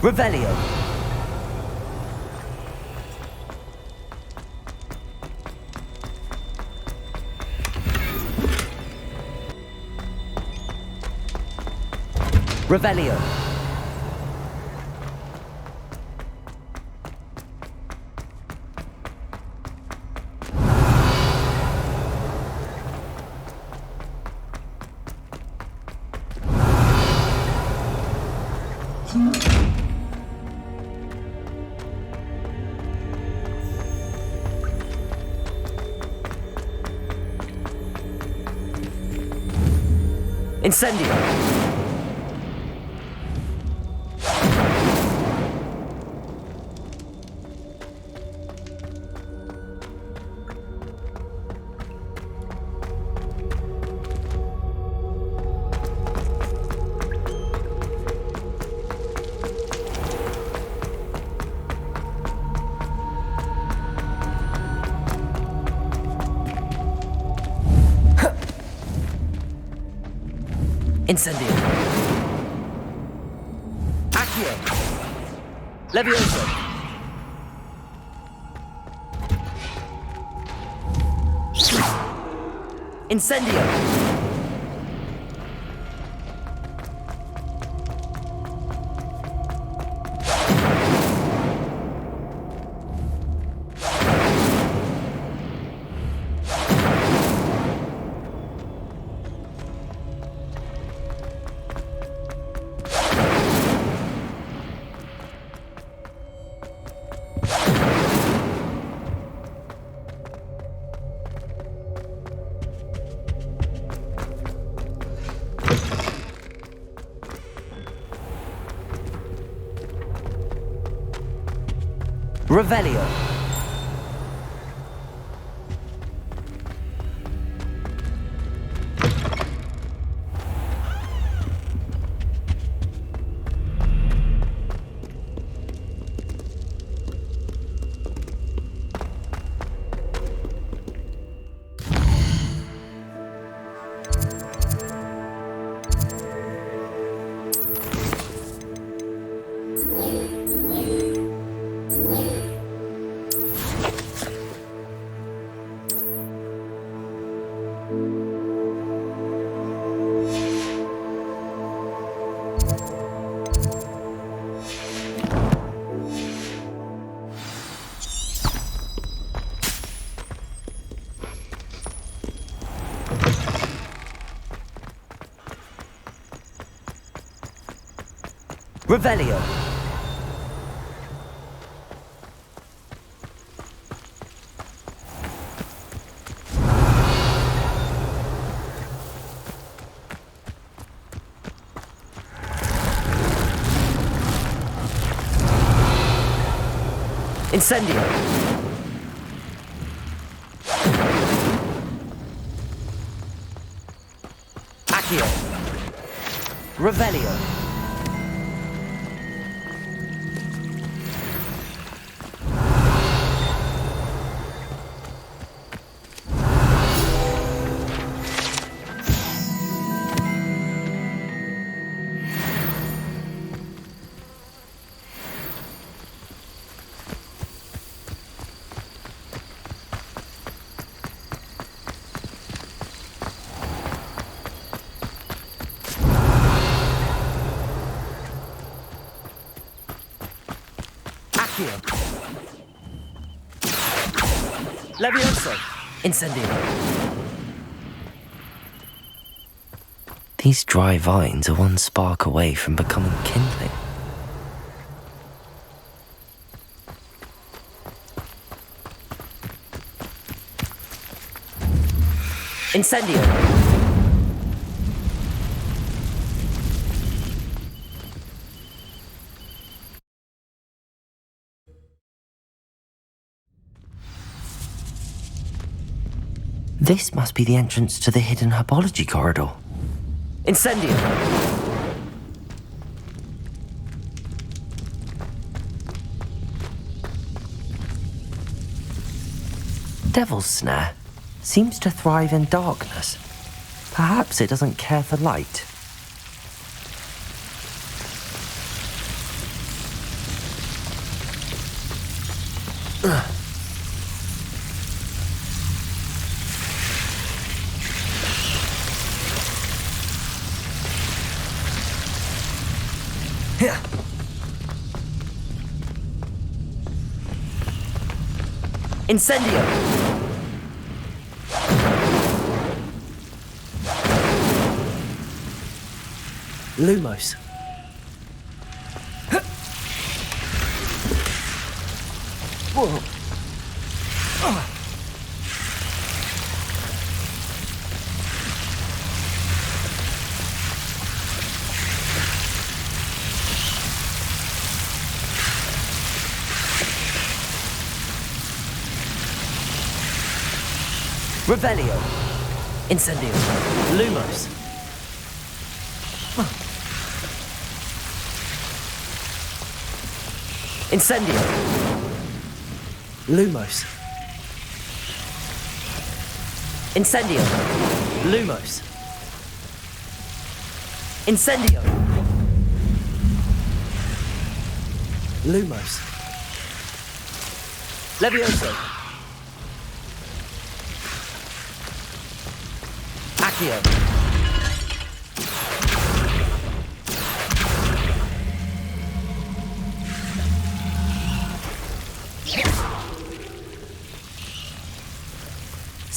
Revelio. Revelio. Incendio. Incendio. Accio. Levioso. Incendio. Revelio. Revelio. Incendio. Accio. Revelio. Levioso. Incendio. These dry vines are one spark away from becoming kindling. Incendio. This must be the entrance to the hidden herbology corridor. Incendio! Devil's Snare seems to thrive in darkness. Perhaps it doesn't care for light. Incendio! Lumos. Whoa. Revelio. Incendio. Lumos. Incendio. Lumos. Incendio. Lumos. Incendio! Lumos. Levioso. Accio.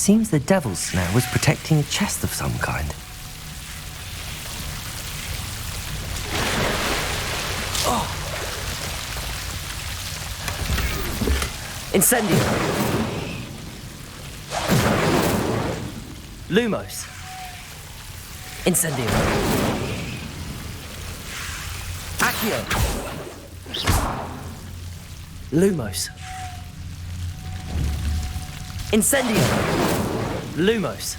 Seems the devil's snare was protecting a chest of some kind. Oh. Incendio. Lumos. Incendio. Accio. Lumos. Incendio. Lumos.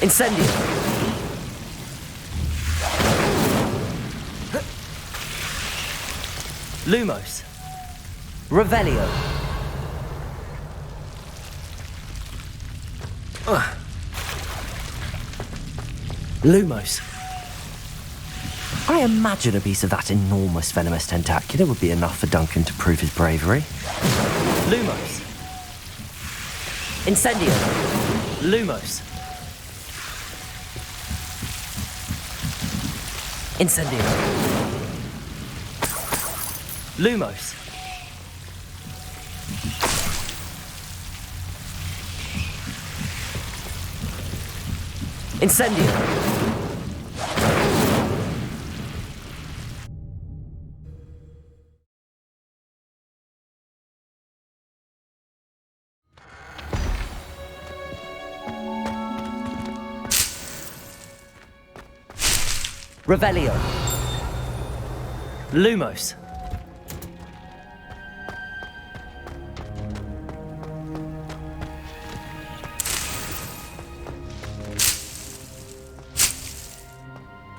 Incendio. Lumos. Revelio. Lumos. I imagine a piece of that enormous venomous tentacular would be enough for Duncan to prove his bravery. Lumos. Incendio. Lumos. Incendio. Lumos. Incendio. Revelio. Lumos.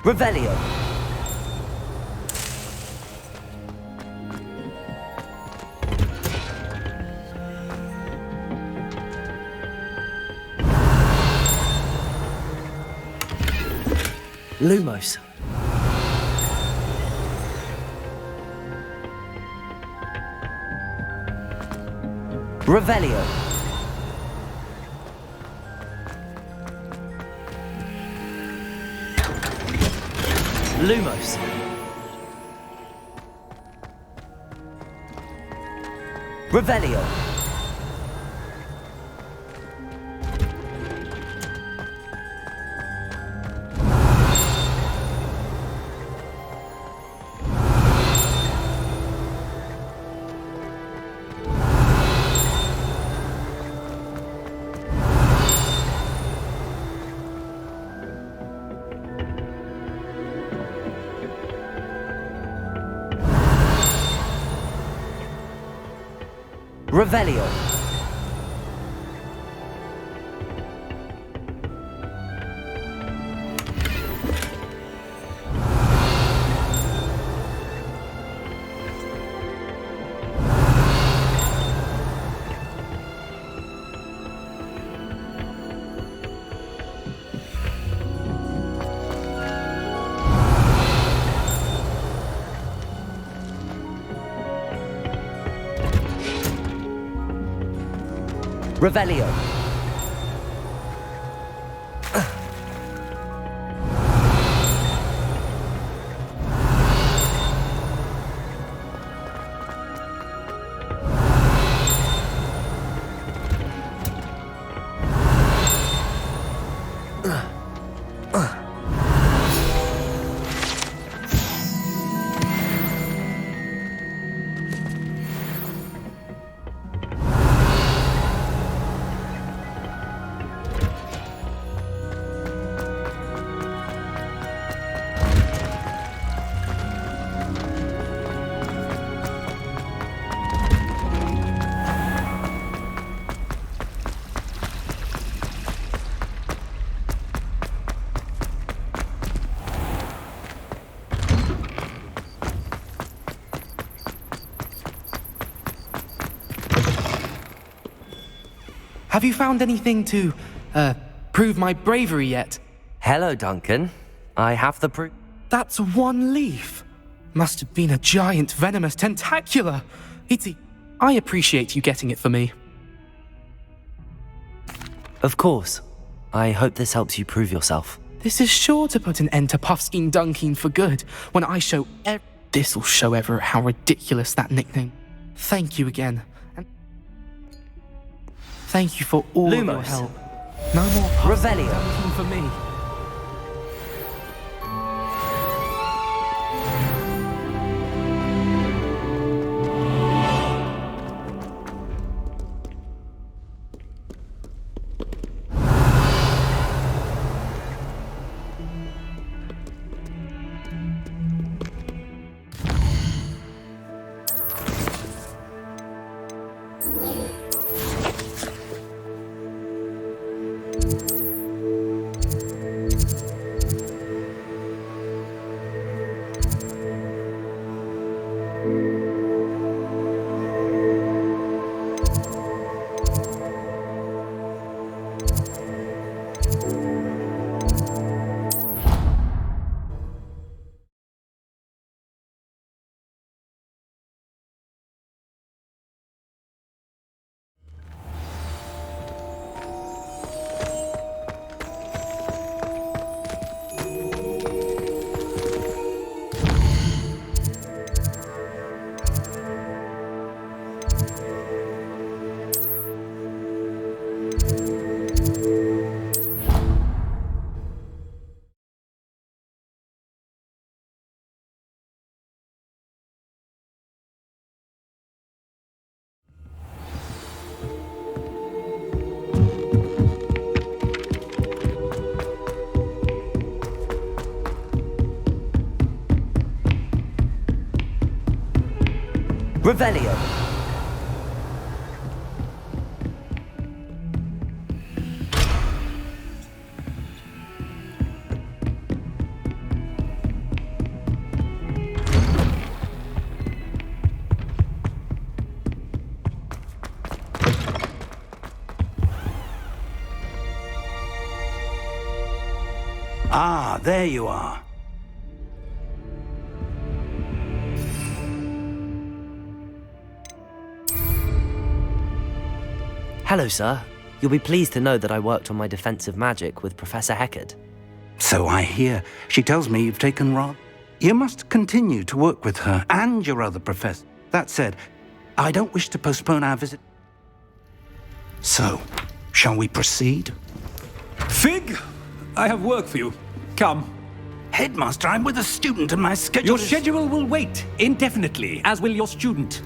Revelio. Lumos. Revelio. Lumos. Revelio. Revelio. Revelio. Have you found anything to, prove my bravery yet. Hello, Duncan. I have the proof. That's one leaf. Must have been a giant venomous tentacula. I appreciate you getting it for me. Of course. I hope this helps you prove yourself. This is sure to put an end to Puffskein Dunkeen for good when I show This'll show Everett how ridiculous that nickname. Thank you again. And thank you for all of your help. No more Puffskein Dunkeen for me. Revelio. Ah, there you are. Hello, sir. You'll be pleased to know that I worked on my defensive magic with Professor Heckard. So I hear. She tells me you've taken Rob. You must continue to work with her and your other professor. That said, I don't wish to postpone our visit. So, shall we proceed? Fig, I have work for you. Come. Headmaster, I'm with a student and my schedule Your schedule will wait indefinitely, as will your student.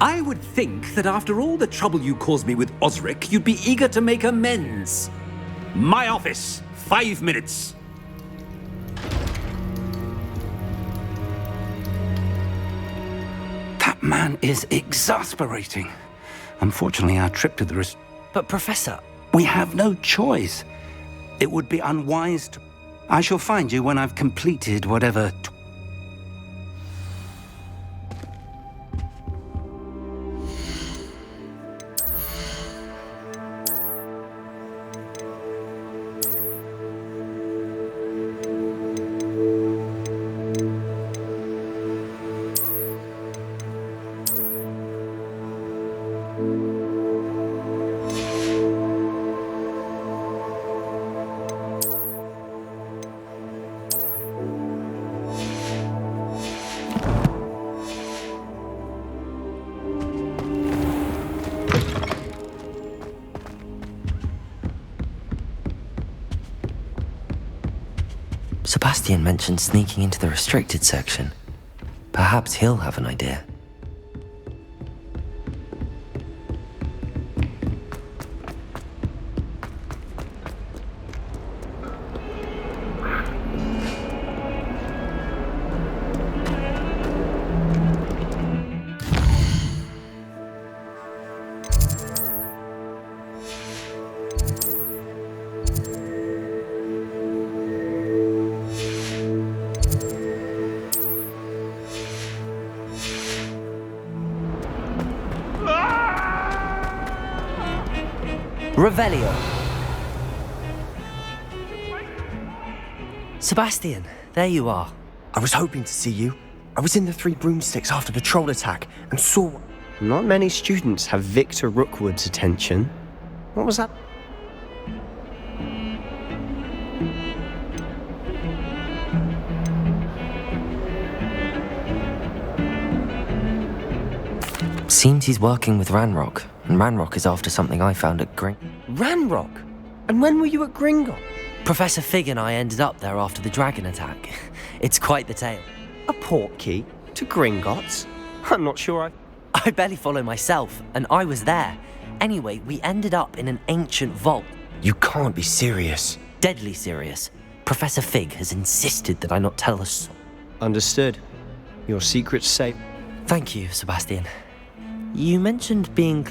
I would think that after all the trouble you caused me with Osric, you'd be eager to make amends. My office, 5 minutes. That man is exasperating. Unfortunately, our trip to the But, Professor... We have no choice. It would be unwise to... I shall find you when I've completed whatever... Sebastian mentioned sneaking into the restricted section. Perhaps he'll have an idea. Revelio. Sebastian, there you are. I was hoping to see you. I was in the Three Broomsticks after the troll attack and saw... Not many students have Victor Rookwood's attention. What was that? Seems he's working with Ranrock, and Ranrock is after something I found at Ranrock? And when were you at Gringotts? Professor Fig and I ended up there after the dragon attack. It's quite the tale. A portkey to Gringotts? I'm not sure I barely follow myself, and I was there. Anyway, we ended up in an ancient vault. You can't be serious. Deadly serious. Professor Fig has insisted that I not tell us. Understood. Your secret's safe. Thank you, Sebastian. You mentioned being...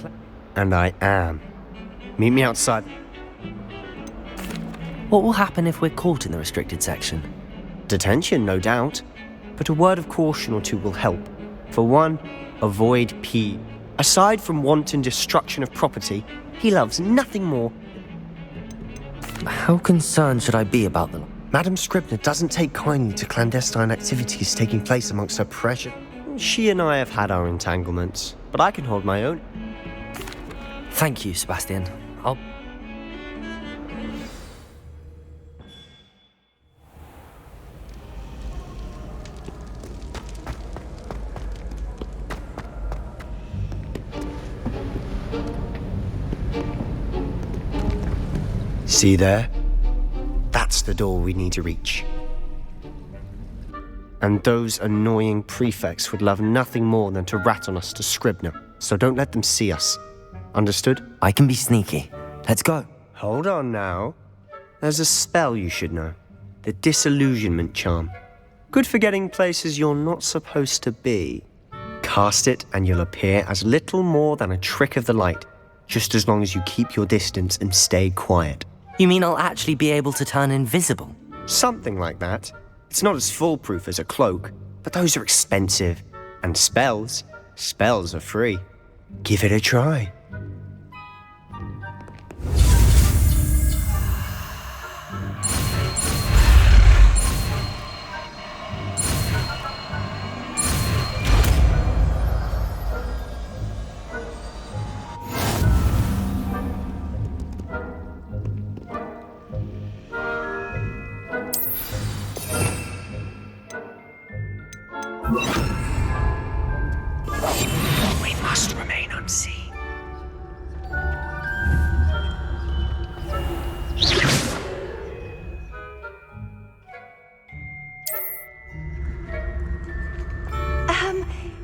And I am. Meet me outside. What will happen if we're caught in the restricted section? Detention, no doubt. But a word of caution or two will help. For one, avoid P. Aside from wanton destruction of property, he loves nothing more. How concerned should I be about them? Madame Scribner doesn't take kindly to clandestine activities taking place amongst her pressure. She and I have had our entanglements, but I can hold my own. Thank you, Sebastian. I'll... See there? That's the door we need to reach. And those annoying prefects would love nothing more than to rat on us to Scribner, so don't let them see us. Understood? I can be sneaky. Let's go. Hold on now. There's a spell you should know. The Disillusionment Charm. Good for getting places you're not supposed to be. Cast it and you'll appear as little more than a trick of the light, just as long as you keep your distance and stay quiet. You mean I'll actually be able to turn invisible? Something like that. It's not as foolproof as a cloak, but those are expensive. And spells are free. Give it a try. We must remain unseen.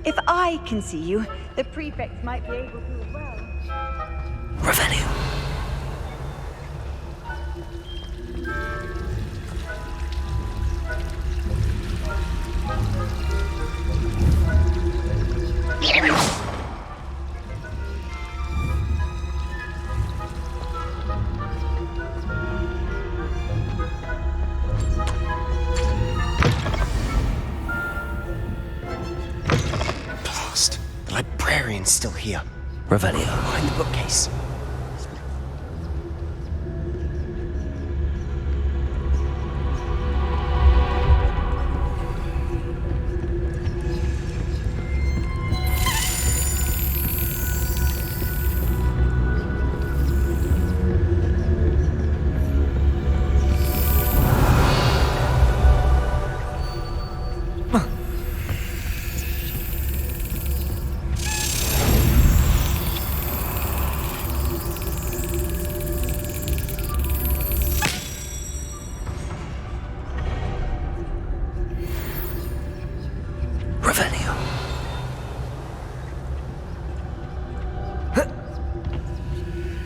If I can see you, the prefects might be able to as well. Revelio. Blast! The librarian's still here. Revelio. Behind the bookcase.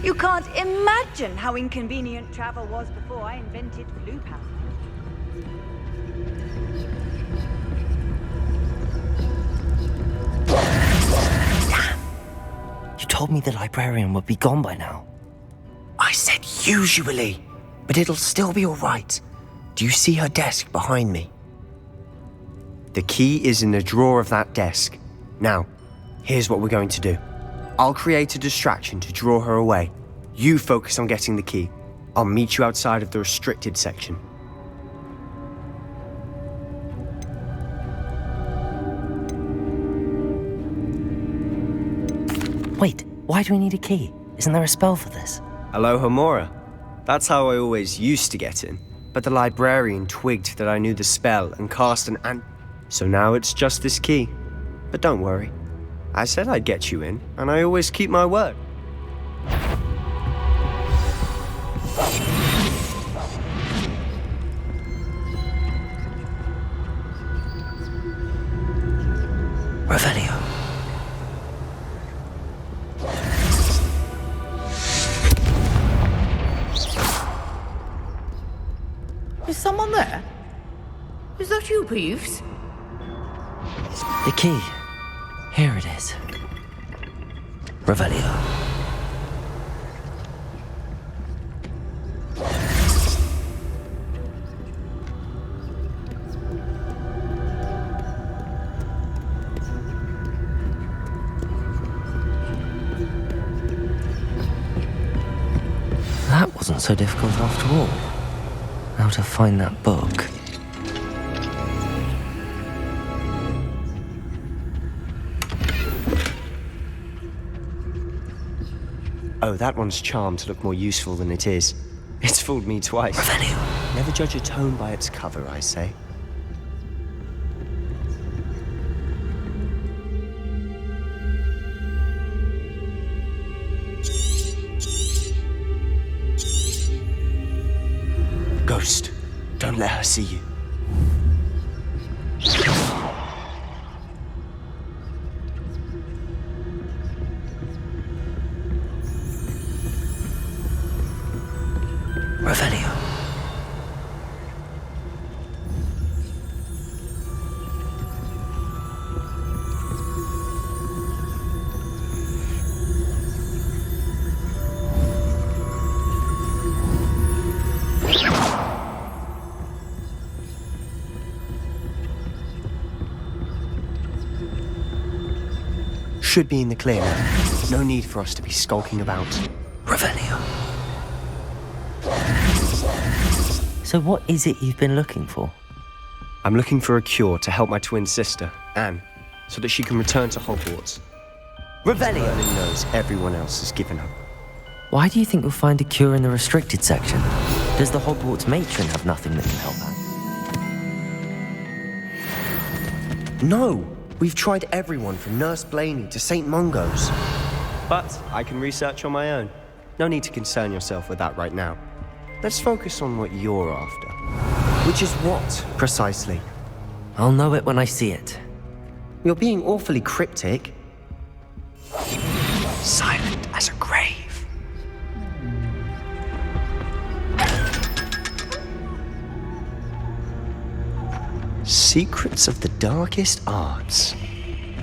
You can't imagine how inconvenient travel was before I invented loop houses. You told me the librarian would be gone by now. I said usually, but it'll still be all right. Do you see her desk behind me? The key is in the drawer of that desk. Now, here's what we're going to do. I'll create a distraction to draw her away. You focus on getting the key. I'll meet you outside of the restricted section. Why do we need a key? Isn't there a spell for this? Aloha Mora. That's how I always used to get in. But the librarian twigged that I knew the spell and cast an so now it's just this key. But don't worry. I said I'd get you in, and I always keep my word. Revelio. Is someone there? Is that you, Peeves? The key. Here it is. Revelio. That wasn't so difficult after all. How to find that book. Oh, that one's charmed to look more useful than it is. It's fooled me twice. Revelio. Never judge a tome by its cover, I say. Ghost, don't let her see you. Revelio. Should be in the clear now. No need for us to be skulking about. Revelio. So what is it you've been looking for? I'm looking for a cure to help my twin sister, Anne, so that she can return to Hogwarts. Revelio. Merlin knows everyone else has given up. Why do you think you'll find a cure in the restricted section? Does the Hogwarts matron have nothing that can help that? No! We've tried everyone from Nurse Blaney to St. Mungo's. But I can research on my own. No need to concern yourself with that right now. Let's focus on what you're after. Which is what, precisely? I'll know it when I see it. You're being awfully cryptic. Silent as a grave. Secrets of the darkest arts.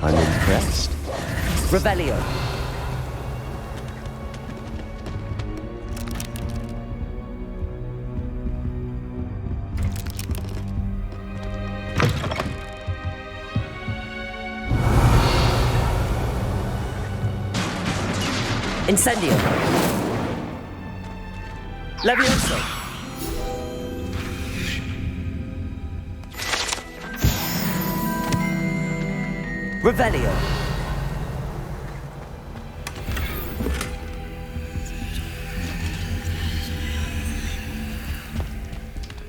I'm impressed. Revelio. Incendio. Levioso. Revelio.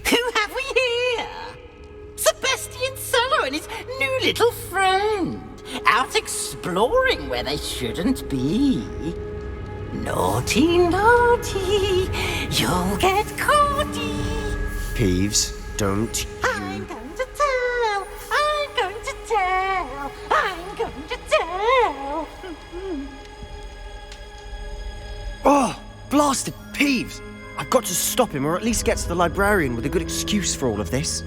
Who have we here? Sebastian Solo and his new little friend. Out exploring where they shouldn't be. Naughty, naughty, you'll get caughty. Peeves, don't. I'm going to tell, I'm going to tell, I'm going to tell. Oh, blasted Peeves! I've got to stop him, or at least get to the librarian with a good excuse for all of this.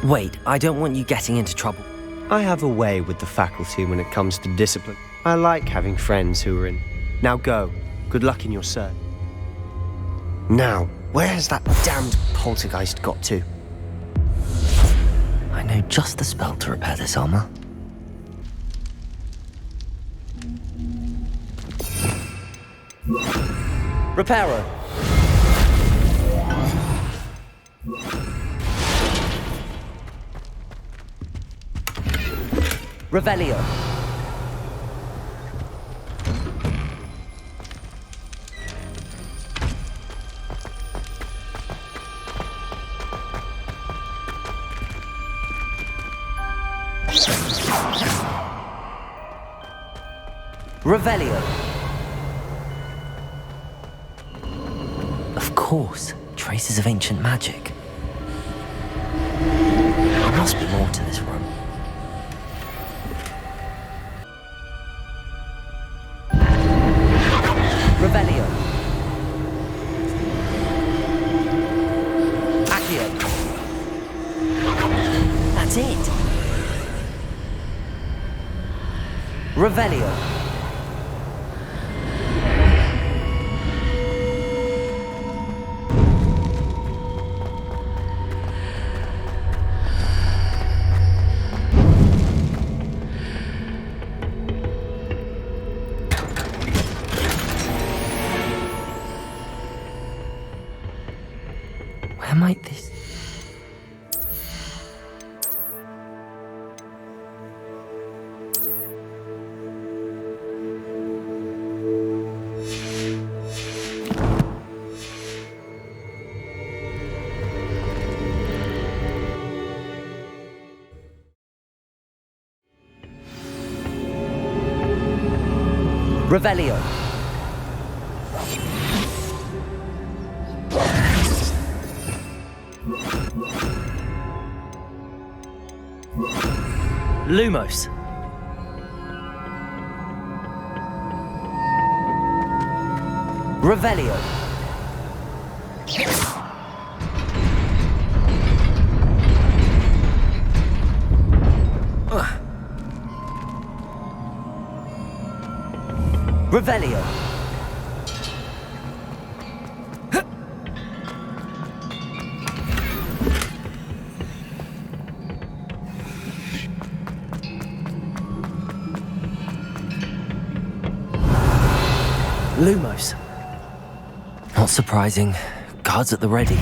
Wait, I don't want you getting into trouble. I have a way with the faculty when it comes to discipline. I like having friends who are in. Now go. Good luck in your search. Now, where has that damned poltergeist got to? I know just the spell to repair this armor. Reparo. Revelio. Revelio. Of course, traces of ancient magic. There must be more to this room. Revelio. Accio. That's it. Revelio. Where might this... Revelio. Lumos. Revelio. Revelio. Lumos. Not surprising. Guards at the ready.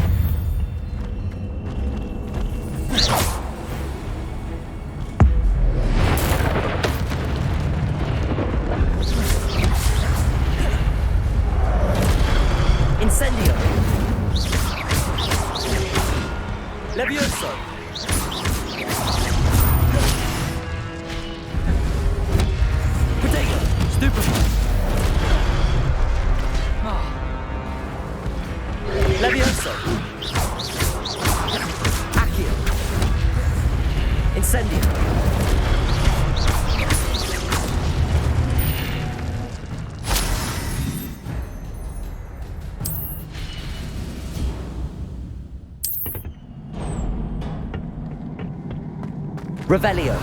Incendio. Levioso. Potato. Stupefy. Levioso. Accio. Incendio. Revelio.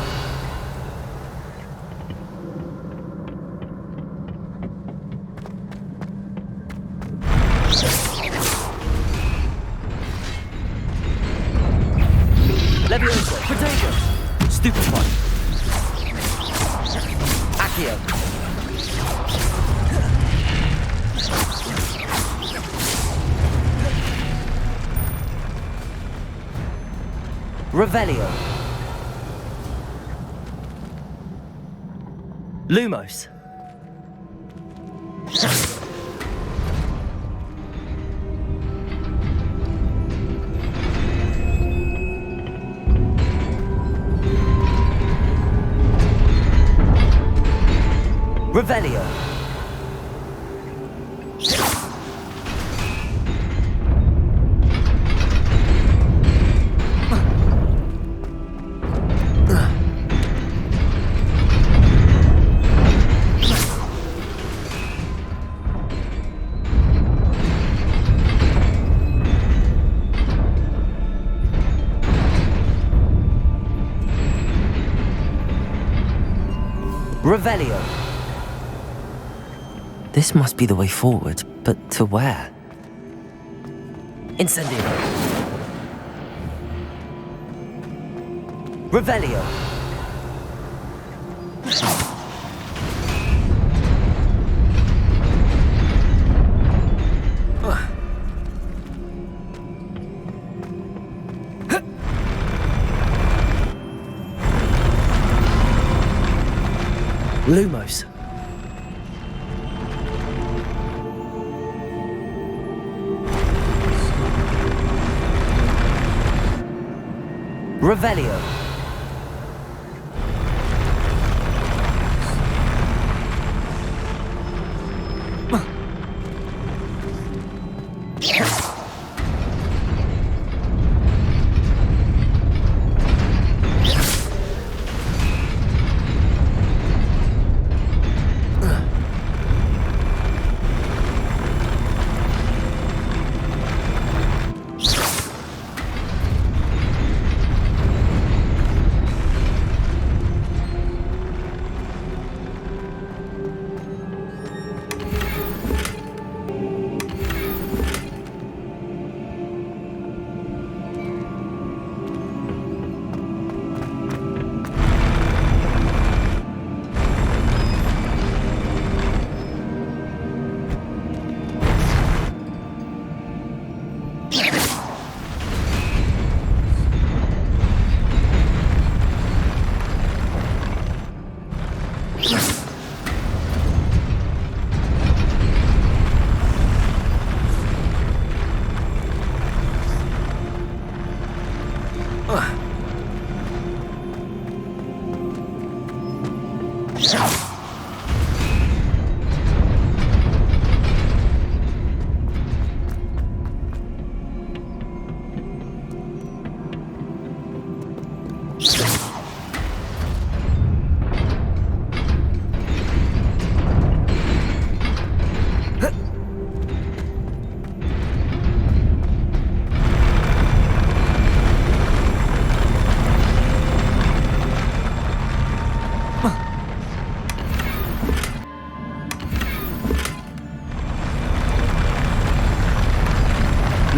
Levioso. Potato. Stupefy. Accio. Revelio. Lumos. Revelio. Revelio. This must be the way forward, but to where? Incendio. Revelio. Lumos. Revelio.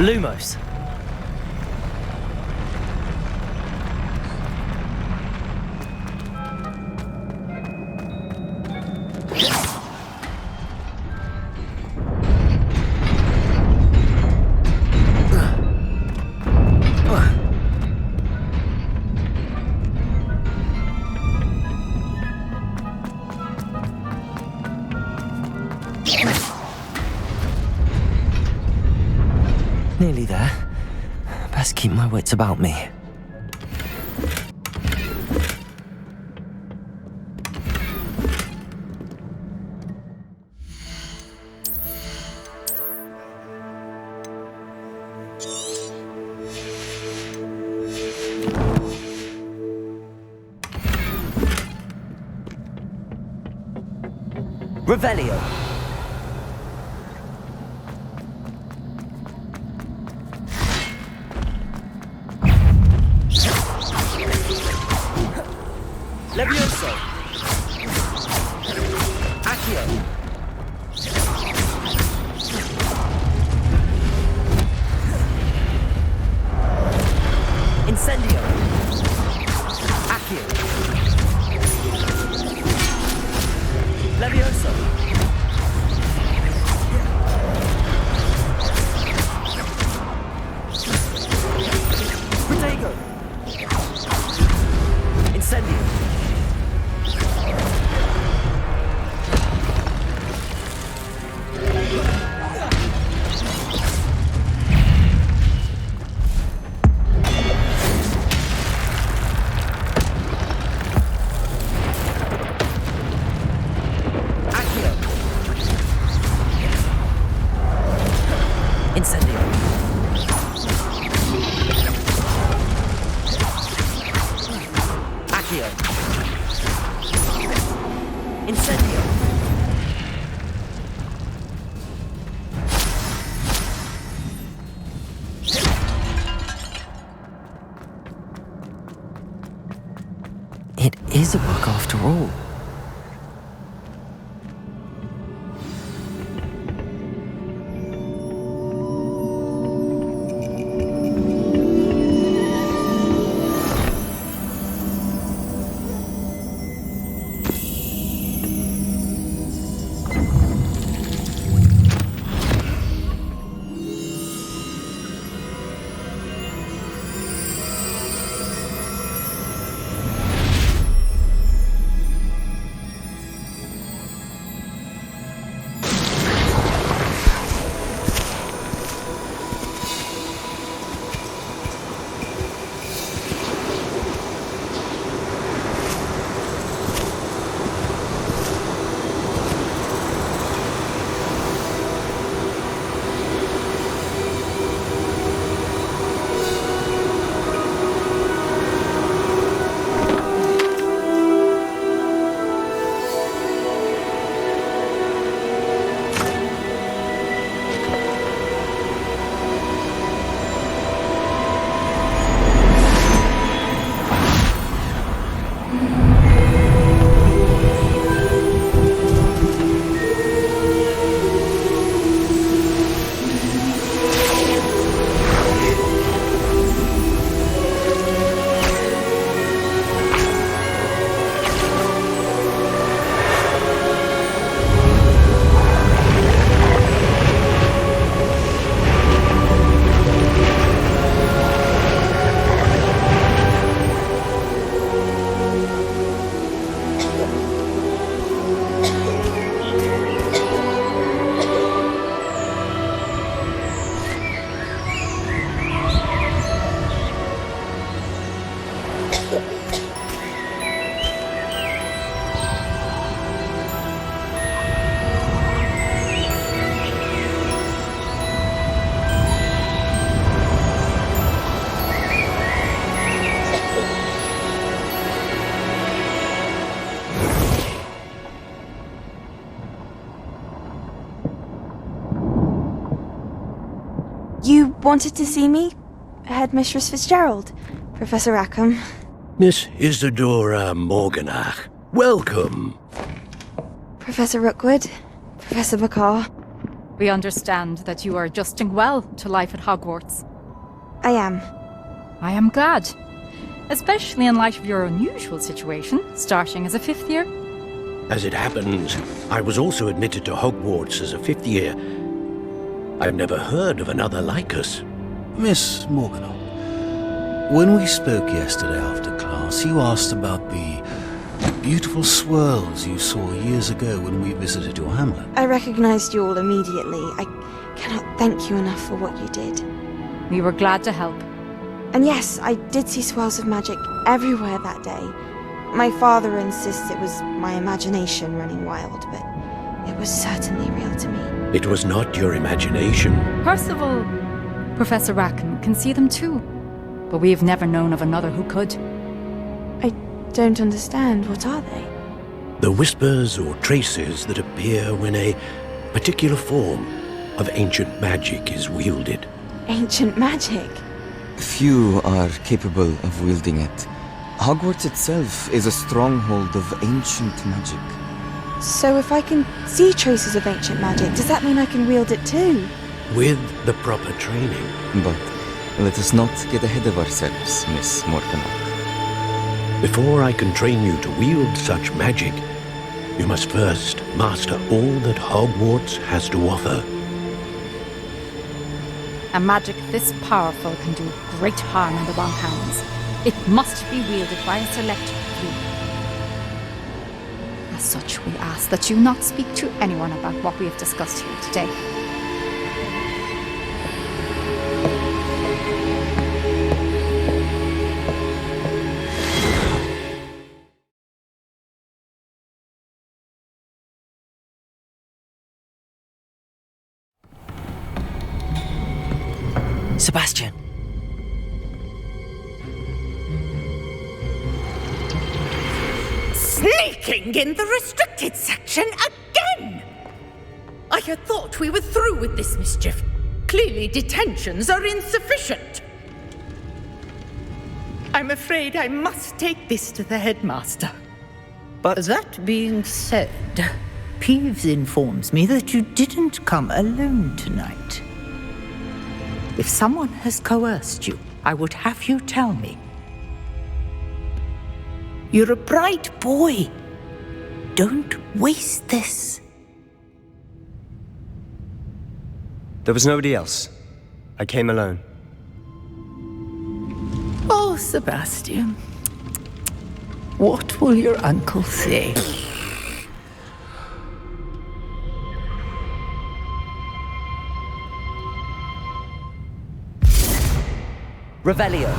Lumos. Nearly there. Best keep my wits about me. Revelio. Levioso. Accio. Incendio. Accio. Levioso. Protego. Incendio. Incendio. Accio. Incendio. It is a book after all. You wanted to see me? Headmistress Fitzgerald, Professor Rackham. Miss Isadora Morganach, welcome. Professor Rookwood, Professor Bakar. We understand that you are adjusting well to life at Hogwarts. I am. I am glad. Especially in light of your unusual situation, starting as a 5th year. As it happens, I was also admitted to Hogwarts as a 5th year. I've never heard of another like us. Miss Morganach, when we spoke yesterday after class, you asked about the beautiful swirls you saw years ago when we visited your hamlet. I recognized you all immediately. I cannot thank you enough for what you did. We were glad to help. And yes, I did see swirls of magic everywhere that day. My father insists it was my imagination running wild, but it was certainly real to me. It was not your imagination. Percival, Professor Rackham can see them too. But we've never known of another who could. I don't understand. What are they? The whispers or traces that appear when a particular form of ancient magic is wielded. Ancient magic? Few are capable of wielding it. Hogwarts itself is a stronghold of ancient magic. So if I can see traces of ancient magic, does that mean I can wield it too? With the proper training. But let us not get ahead of ourselves, Miss Morganach. Before I can train you to wield such magic, you must first master all that Hogwarts has to offer. A magic this powerful can do great harm in the wrong hands. It must be wielded by a select few. As such, we ask that you not speak to anyone about what we have discussed here today. Sebastian. Sneaking in the restricted section again! I had thought we were through with this mischief. Clearly detentions are insufficient. I'm afraid I must take this to the headmaster. But that being said, Peeves informs me that you didn't come alone tonight. If someone has coerced you, I would have you tell me. You're a bright boy. Don't waste this. There was nobody else. I came alone. Oh, Sebastian. What will your uncle say? Revelio.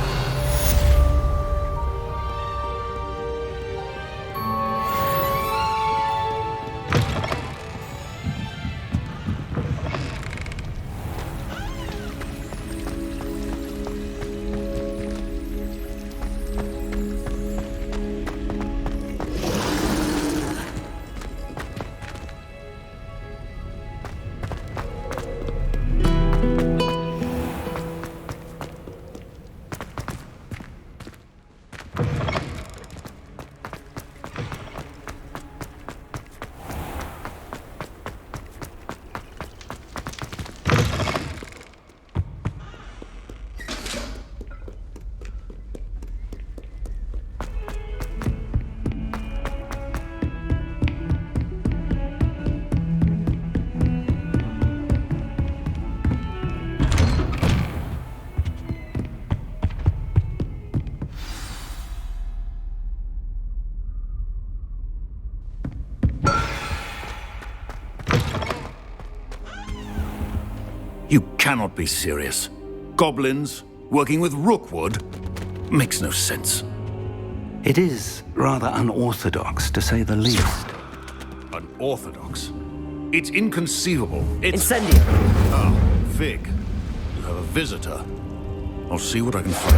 You cannot be serious. Goblins working with Rookwood makes no sense. It is rather unorthodox, to say the least. Unorthodox? It's inconceivable. It's... Incendio! Ah, Fig. You have a visitor. I'll see what I can find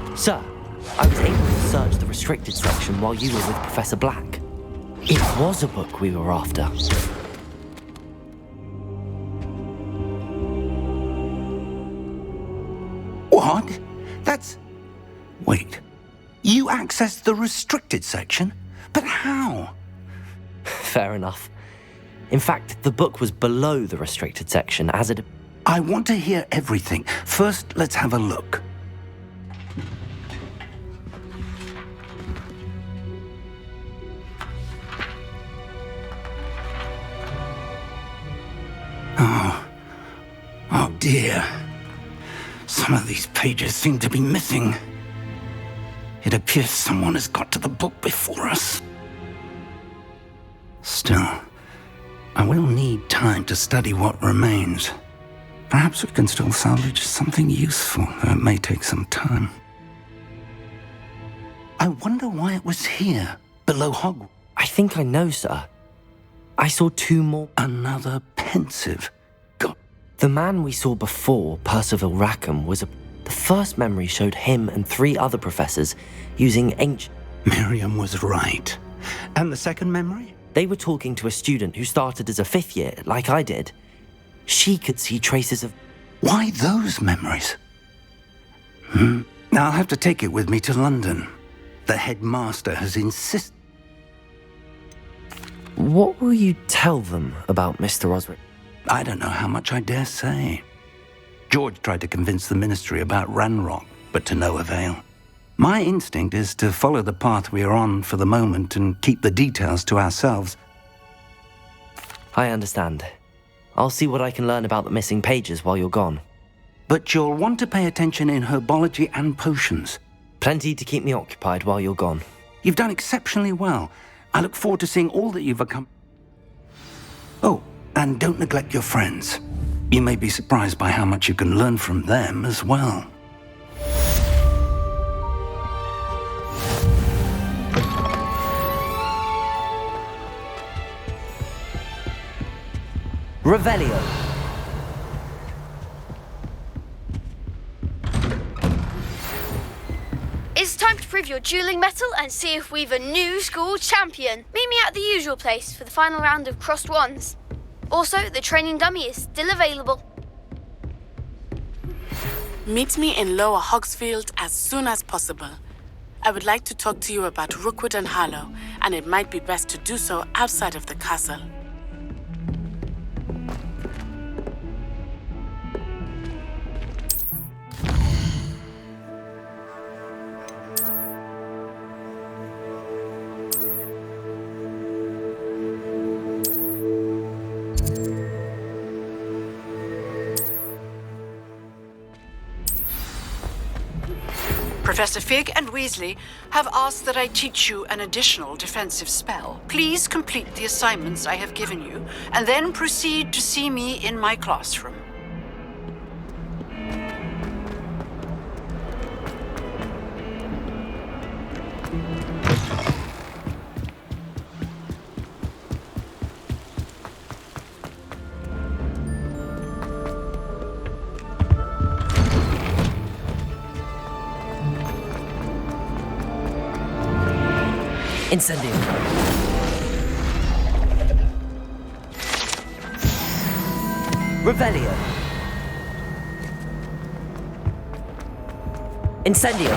out. Sir, I was able to search the restricted section while you were with Professor Black. It was a book we were after. What? That's... Wait. You accessed the restricted section? But how? Fair enough. In fact, the book was below the restricted section, as it... I want to hear everything. First, let's have a look. Oh dear. Some of these pages seem to be missing. It appears someone has got to the book before us. Still, I will need time to study what remains. Perhaps we can still salvage something useful, though it may take some time. I wonder why it was here, below Hogwarts. I think I know, sir. I saw 2 more... Another pensive. God. The man we saw before, Percival Rackham, was the first memory showed him and 3 other professors using ancient... Miriam was right. And the second memory? They were talking to a student who started as a 5th year, like I did. She could see traces of... Why those memories? Now I'll have to take it with me to London. The headmaster has insisted... What will you tell them about Mr. Osric? I don't know how much I dare say. George tried to convince the ministry about Ranrock, but to no avail. My instinct is to follow the path we are on for the moment and keep the details to ourselves. I understand. I'll see what I can learn about the missing pages while you're gone. But you'll want to pay attention in herbology and potions. Plenty to keep me occupied while you're gone. You've done exceptionally well. I look forward to seeing all that you've accomplished. Oh, and don't neglect your friends. You may be surprised by how much you can learn from them as well. Revelio. It's time to prove your dueling mettle and see if we've a new school champion. Meet me at the usual place for the final round of crossed wands. Also, the training dummy is still available. Meet me in Lower Hogsfield as soon as possible. I would like to talk to you about Rookwood and Harlow, and it might be best to do so outside of the castle. Professor Fig and Weasley have asked that I teach you an additional defensive spell. Please complete the assignments I have given you, and then proceed to see me in my classroom. Incendio. Revelio. Incendio.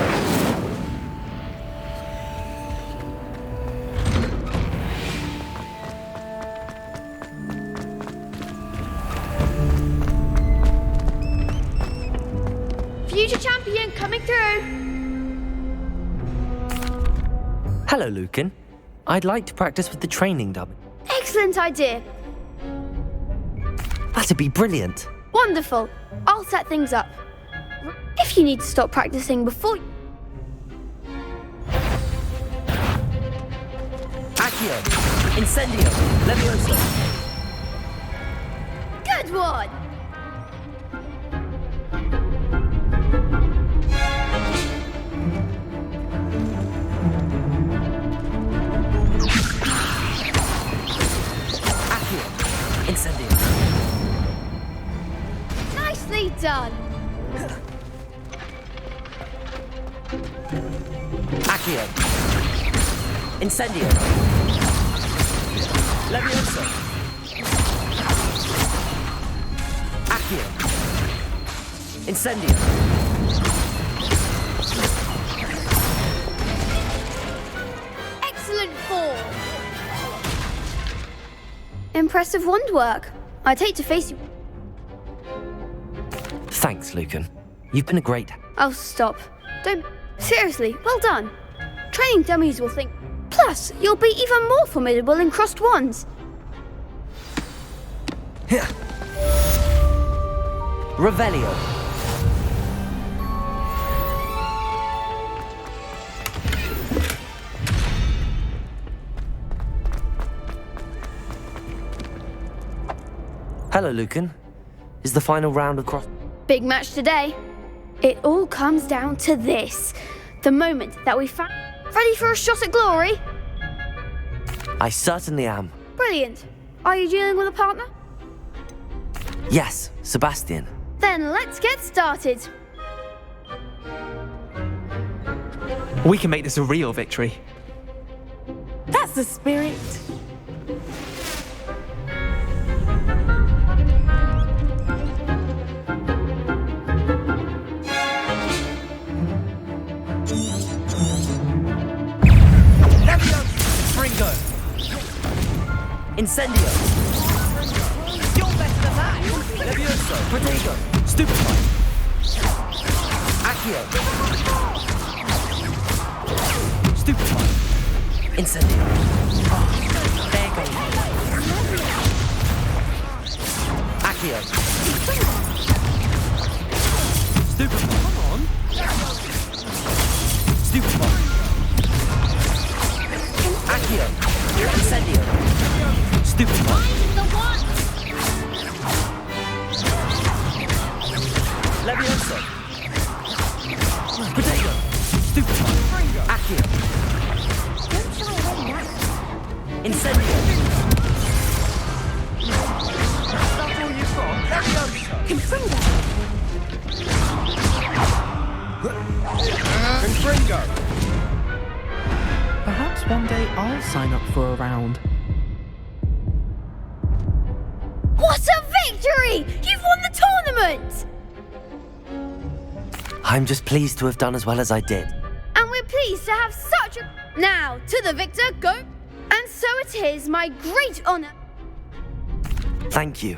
Future champion coming through. Hello, Lucan. I'd like to practice with the training dummy. Excellent idea. That'd be brilliant. Wonderful. I'll set things up. If you need to stop practicing before... Accio. Incendio. Leviosa. Good one. Incendio. Nicely done. Accio. Incendio. Leviosa. Accio. Incendio. impressive wand work. I'd hate to face you. Thanks, Lucan. You've been a great... Oh, stop. Don't... Seriously, well done. Training dummies will think... Plus, you'll be even more formidable in crossed wands. Revelio. Hello, Lucan. Is the final round of cross... Big match today. It all comes down to this. The moment that we found... Ready for a shot at glory? I certainly am. Brilliant. Are you dealing with a partner? Yes, Sebastian. Then let's get started. We can make this a real victory. That's the spirit. Incendio! You're better than that! Levioso! Protego! Stupefy! Accio! Stupefy! Incendio! Oh, there goes. Accio! Stupefy! Come on! Stupefy! Accio! Incendio! Stupefy! Levioso! Potato! Stupefy! Accio! Incendio! That's all you've got? Levioso! Confringo! Confringo! Perhaps one day I'll sign up for a round. What a victory! You've won the tournament! I'm just pleased to have done as well as I did. And we're pleased to have such a... Now, to the victor, go! And so it is my great honor... Thank you.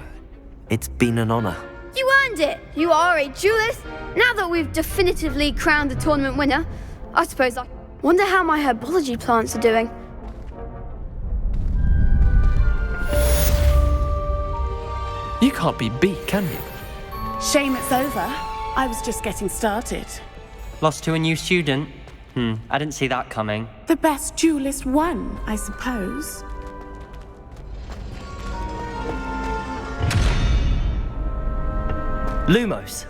It's been an honor. You earned it! You are a duelist! Now that we've definitively crowned the tournament winner, I suppose I wonder how my herbology plants are doing. You can't be beat, can you? Shame it's over. I was just getting started. Lost to a new student? I didn't see that coming. The best duelist won, I suppose. Lumos.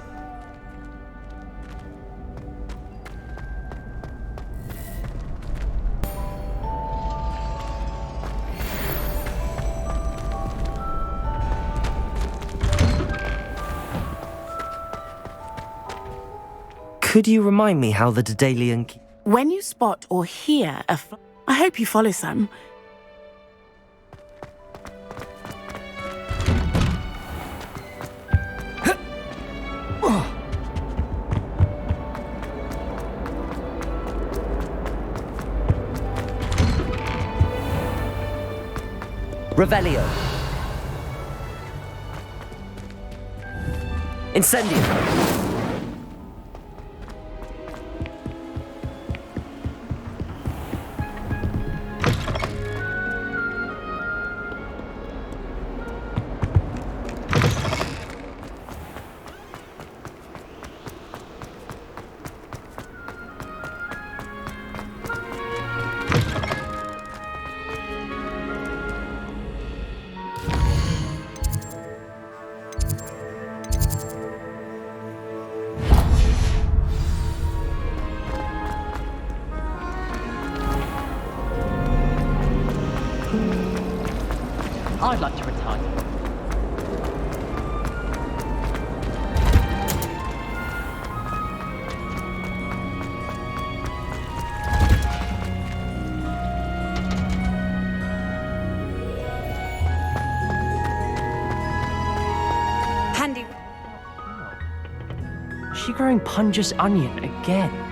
Could you remind me how the Daedalian... When you spot or hear a I hope you follow some. Revelio. Incendio. I'd like to retire. Handy. Is she growing Punja's onion again?